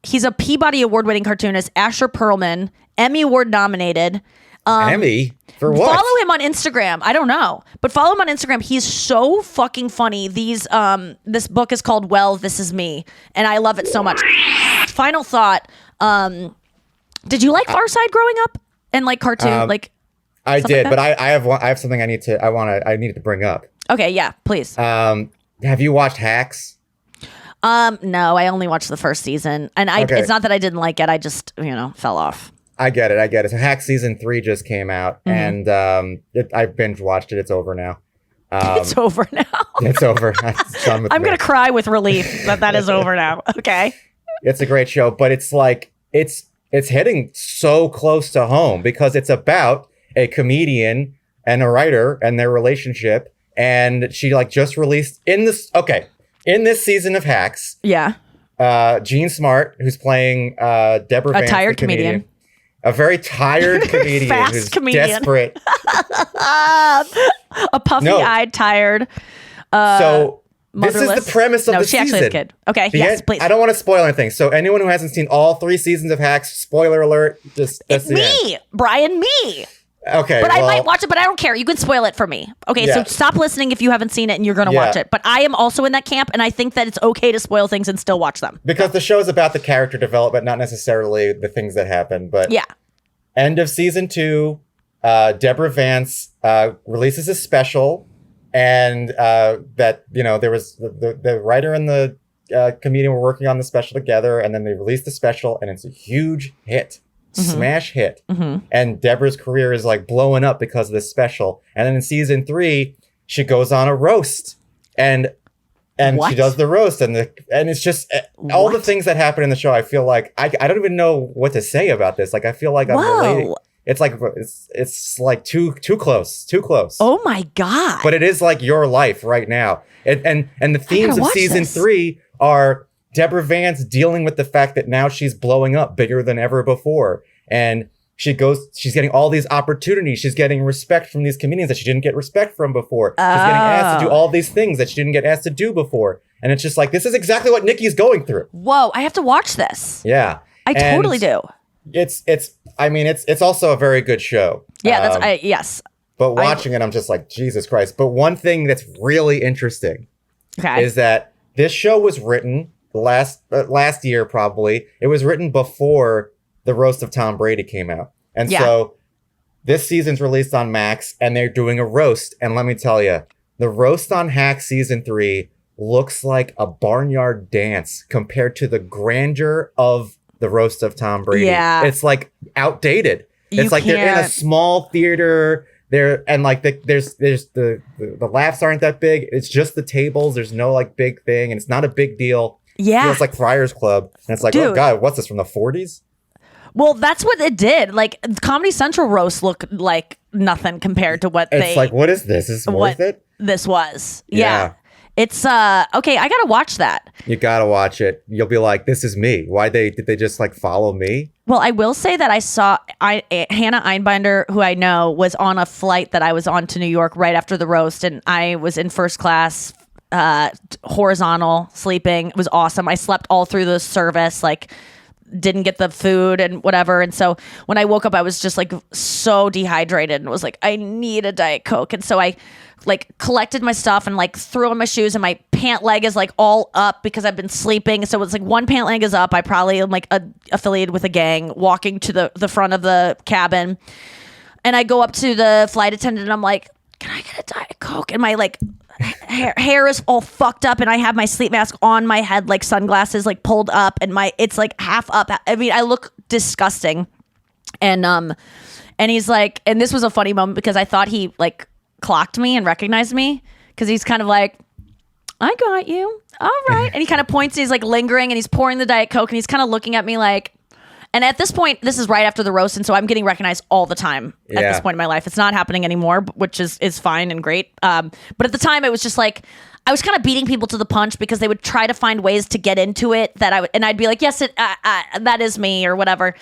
S2: He's a Peabody Award-winning cartoonist. Asher Perlman, Emmy Award nominated.
S3: Emmy? For what?
S2: Follow him on Instagram. I don't know, but follow him on Instagram. He's so fucking funny. This book is called Well, This Is Me, and I love it so much. Final thought. Did you like Far Side growing up and like cartoon?
S3: I did, but I have something I needed to bring up.
S2: Okay, yeah, please.
S3: Have you watched Hacks?
S2: No, I only watched the first season, and
S3: Okay.
S2: it's not that I didn't like it. I just, fell off.
S3: I get it. So Hack season 3 just came out, and I binge watched it. It's over now.
S2: It's over now.
S3: It's over. It's done with
S2: I'm
S3: me.
S2: gonna cry with relief that is over now. Okay.
S3: It's a great show, but it's like it's hitting so close to home because it's about a comedian and a writer and their relationship, and she like just released in this season of Hacks.
S2: Yeah.
S3: Jean Smart, who's playing Deborah Vance,
S2: tired
S3: the comedian. A very tired comedian
S2: fast
S3: who's
S2: comedian.
S3: desperate.
S2: A puffy-eyed, tired.
S3: So this is
S2: motherless.
S3: the premise of
S2: no,
S3: the
S2: she
S3: season.
S2: actually is a kid. Okay,
S3: The
S2: yes,
S3: end-
S2: please.
S3: I don't want to spoil anything. So anyone who hasn't seen all 3 seasons of Hacks, spoiler alert. That's the end.
S2: Me, Brian, me.
S3: Okay,
S2: But
S3: well,
S2: I might watch it, but I don't care. You can spoil it for me. Okay,
S3: Yeah.
S2: so stop listening if you haven't seen it and you're going to
S3: Yeah.
S2: watch it. But I am also in that camp, and I think that it's okay to spoil things and still watch them.
S3: because the show is about the character development, not necessarily the things that happen. But
S2: Yeah.
S3: end of season 2, Deborah Vance releases a special, and that there was the writer and the comedian were working on the special together, and then they released the special, and it's a huge hit. Smash hit. And Deborah's career is like blowing up because of this special. And then in season 3, she goes on a roast, and
S2: What?
S3: she does the roast, and it's just all the things that happen in the show. I feel like I don't even know what to say about this. Like I feel like I'm relating.
S2: Whoa.
S3: It's like it's like too close.
S2: Oh my God.
S3: But it is like your life right now. And the themes of
S2: watch
S3: season
S2: this.
S3: 3 are Deborah Vance dealing with the fact that now she's blowing up bigger than ever before. And she's getting all these opportunities. She's getting respect from these comedians that she didn't get respect from before. She's getting asked to do all these things that she didn't get asked to do before. And it's just like, this is exactly what Nikki's going through.
S2: Whoa, I have to watch this.
S3: Yeah.
S2: I
S3: And
S2: totally do.
S3: It's also a very good show.
S2: Yeah, yes.
S3: But watching it, I'm just like, Jesus Christ. But one thing that's really interesting
S2: Okay.
S3: is that this show was written last year, probably. It was written before the roast of Tom Brady came out. And
S2: Yeah.
S3: so this season's released on Max, and they're doing a roast. And let me tell you, the roast on Hack season 3 looks like a barnyard dance compared to the grandeur of the roast of Tom Brady.
S2: Yeah.
S3: It's like outdated.
S2: You
S3: It's like they're in a
S2: can't-
S3: small theater. There's the laughs aren't that big. It's just the tables. There's no like big thing, and it's not a big deal.
S2: Yeah.
S3: It's like Friars Club, and it's like, oh
S2: Dude.
S3: God, what's this from the 40s?
S2: Well, that's what it did. Like Comedy Central roast looked like nothing compared to what
S3: It's like, what is this? Is this worth it?
S2: this was.
S3: Yeah.
S2: Yeah. It's okay, I gotta watch that.
S3: You gotta watch it. You'll be like, this is me. Did they just like follow me?
S2: Well, I will say that I saw Hannah Einbinder, who I know, was on a flight that I was on to New York right after the roast, and I was in first class, horizontal, sleeping. It was awesome. I slept all through the service, like didn't get the food and whatever. And so when I woke up, I was just like so dehydrated and was like, I need a Diet Coke. And so I like collected my stuff and like threw on my shoes, and my pant leg is like all up because I've been sleeping. So it's like one pant leg is up. I probably am like affiliated with a gang, walking to the front of the cabin. And I go up to the flight attendant and I'm like, can I get a Diet Coke? And my like hair is all fucked up, and I have my sleep mask on my head, like sunglasses like pulled up, and it's like half up. I mean, I look disgusting. And he's like, and this was a funny moment because I thought he like clocked me and recognized me, because he's kind of like, I got you. All right. And he kind of points, and he's like lingering, and he's pouring the Diet Coke, and he's kind of looking at me like, and at this point, this is right after the roast, and so I'm getting recognized all the time at
S3: Yeah.
S2: this point in my life. It's not happening anymore, which is fine and great. But at the time, it was just like, I was kind of beating people to the punch because they would try to find ways to get into it and I'd be like, yes, that is me or whatever.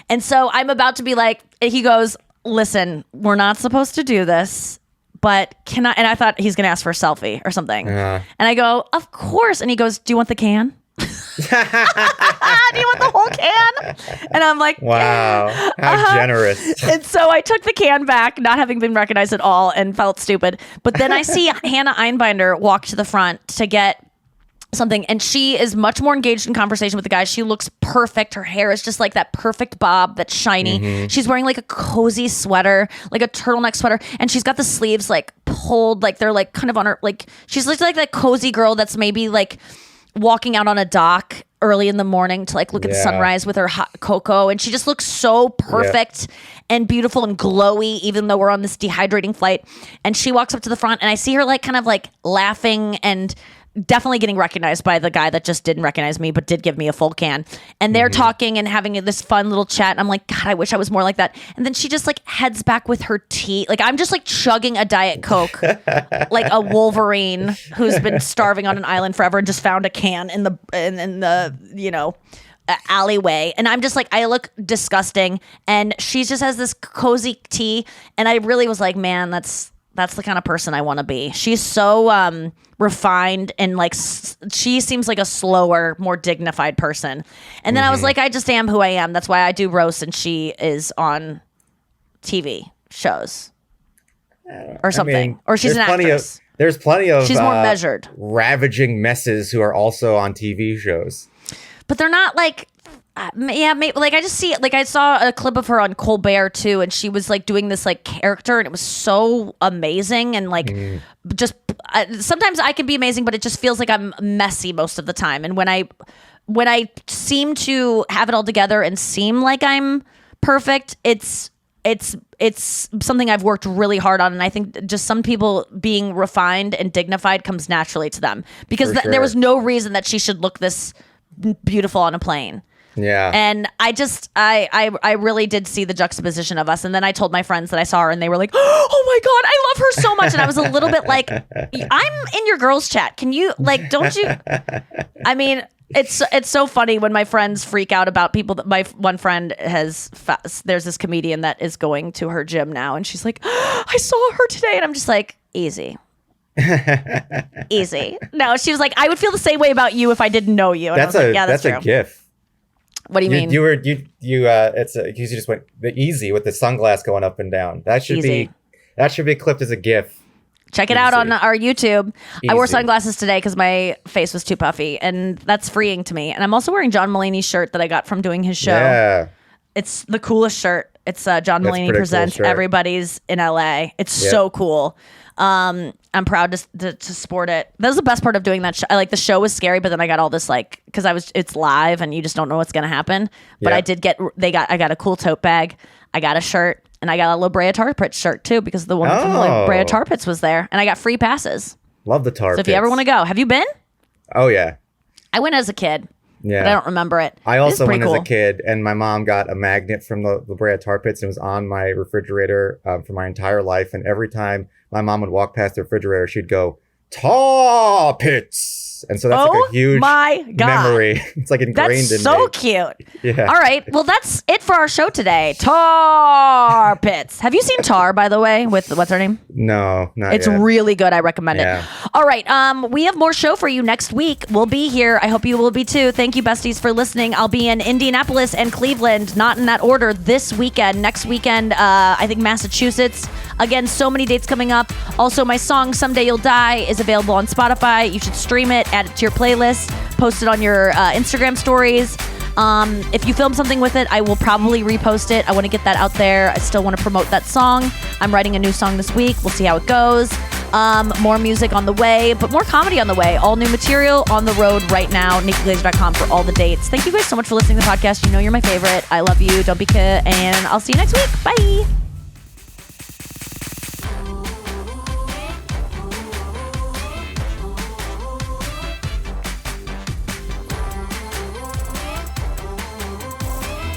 S2: And so I'm about to be like, he goes, listen, we're not supposed to do this, but can I? And I thought he's going to ask for a selfie or something. And I go, of course. And he goes, do you want the can? Do you want the whole can? And I'm like,
S3: Wow, how generous.
S2: and so I took the can back, not having been recognized at all, and felt stupid. But then I see Hannah Einbinder walk to the front to get something, and she is much more engaged in conversation with the guys. She looks perfect. Her hair is just like that perfect bob that's shiny. She's wearing like a cozy sweater, like a turtleneck sweater, and she's got the sleeves like pulled, like they're like kind of on her, like she's like that cozy girl that's maybe like walking out on a dock early in the morning to like look at the sunrise with her hot cocoa, and she just looks so perfect and beautiful and glowy, even though we're on this dehydrating flight. And she walks up to the front, and I see her like kind of like laughing and definitely getting recognized by the guy that just didn't recognize me but did give me a full can, and they're talking and having this fun little chat, and I'm like, God, I wish I was more like that. And then she just like heads back with her tea, like I'm just like chugging a Diet Coke like a Wolverine who's been starving on an island forever and just found a can in the you know, alleyway, and I'm just like, I look disgusting, and she just has this cozy tea, and I really was like, man, that's the kind of person I want to be. She's so refined, and like she seems like a slower, more dignified person. And then I was like, I just am who I am. That's why I do roast, and she is on TV shows or something.
S3: I mean,
S2: or she's an actress.
S3: There's plenty of
S2: she's more measured,
S3: ravaging messes who are also on TV shows.
S2: But they're not like, maybe, like I just see, like I saw a clip of her on Colbert too, and she was like doing this like character, and it was so amazing, and like just sometimes I can be amazing, but it just feels like I'm messy most of the time. And when I seem to have it all together and seem like I'm perfect, it's something I've worked really hard on, and I think just some people being refined and dignified comes naturally to them, because there was no reason that she should look this beautiful on a plane.
S3: Yeah.
S2: And I really did see the juxtaposition of us. And then I told my friends that I saw her, and they were like, oh my God, I love her so much. And I was a little bit like, I'm in your girls chat. Can you, like, don't you? I mean, it's so funny when my friends freak out about people that my one friend there's this comedian that is going to her gym now, and she's like, I saw her today. And I'm just like, easy. Easy. No, she was like, I would feel the same way about you if I didn't know you. And I was like, yeah, that's true.
S3: A GIF.
S2: What do you mean?
S3: You just went the easy with the sunglass going up and down. That should be clipped as a GIF.
S2: Check it out on our YouTube. Easy. I wore sunglasses today because my face was too puffy, and that's freeing to me. And I'm also wearing John Mulaney's shirt that I got from doing his show. Yeah. It's the coolest shirt. It's John Mulaney Presents Everybody's in LA. It's so cool. I'm proud to sport it. That was the best part of doing that show. Like, the show was scary, but then I got all this, like, because it's live and you just don't know what's gonna happen. But I got a cool tote bag. I got a shirt, and I got a La Brea Tar Pits shirt too, because the woman from La Brea Tar Pits was there, and I got free passes.
S3: Love the Tar Pits.
S2: So if you ever want to go, have you been?
S3: Oh yeah.
S2: I went as a kid. Yeah. But I don't remember it.
S3: I also went as a kid, and my mom got a magnet from the La Brea Tar Pits, and it was on my refrigerator for my entire life. And every time my mom would walk past the refrigerator, she'd go, Tar Pits. And so that's like a huge memory. It's like ingrained in me.
S2: That's so cute.
S3: Yeah.
S2: All right. Well, that's it for our show today. Tar Pits. Have you seen Tar, by the way, with what's her name?
S3: No, not yet.
S2: It's really good. I recommend it. All right. We have more show for you next week. We'll be here. I hope you will be too. Thank you, besties, for listening. I'll be in Indianapolis and Cleveland, not in that order, this weekend. Next weekend, I think Massachusetts. Again, so many dates coming up. Also, my song Someday You'll Die is available on Spotify. You should stream it, add it to your playlist, post it on your Instagram stories. If you film something with it, I will probably repost it. I want to get that out there. I still want to promote that song. I'm writing a new song this week. We'll see how it goes. More music on the way, but more comedy on the way. All new material on the road right now. NikkiGlaser.com for all the dates. Thank you guys so much for listening to the podcast. You know you're my favorite. I love you. Don't be and I'll see you next week. Bye.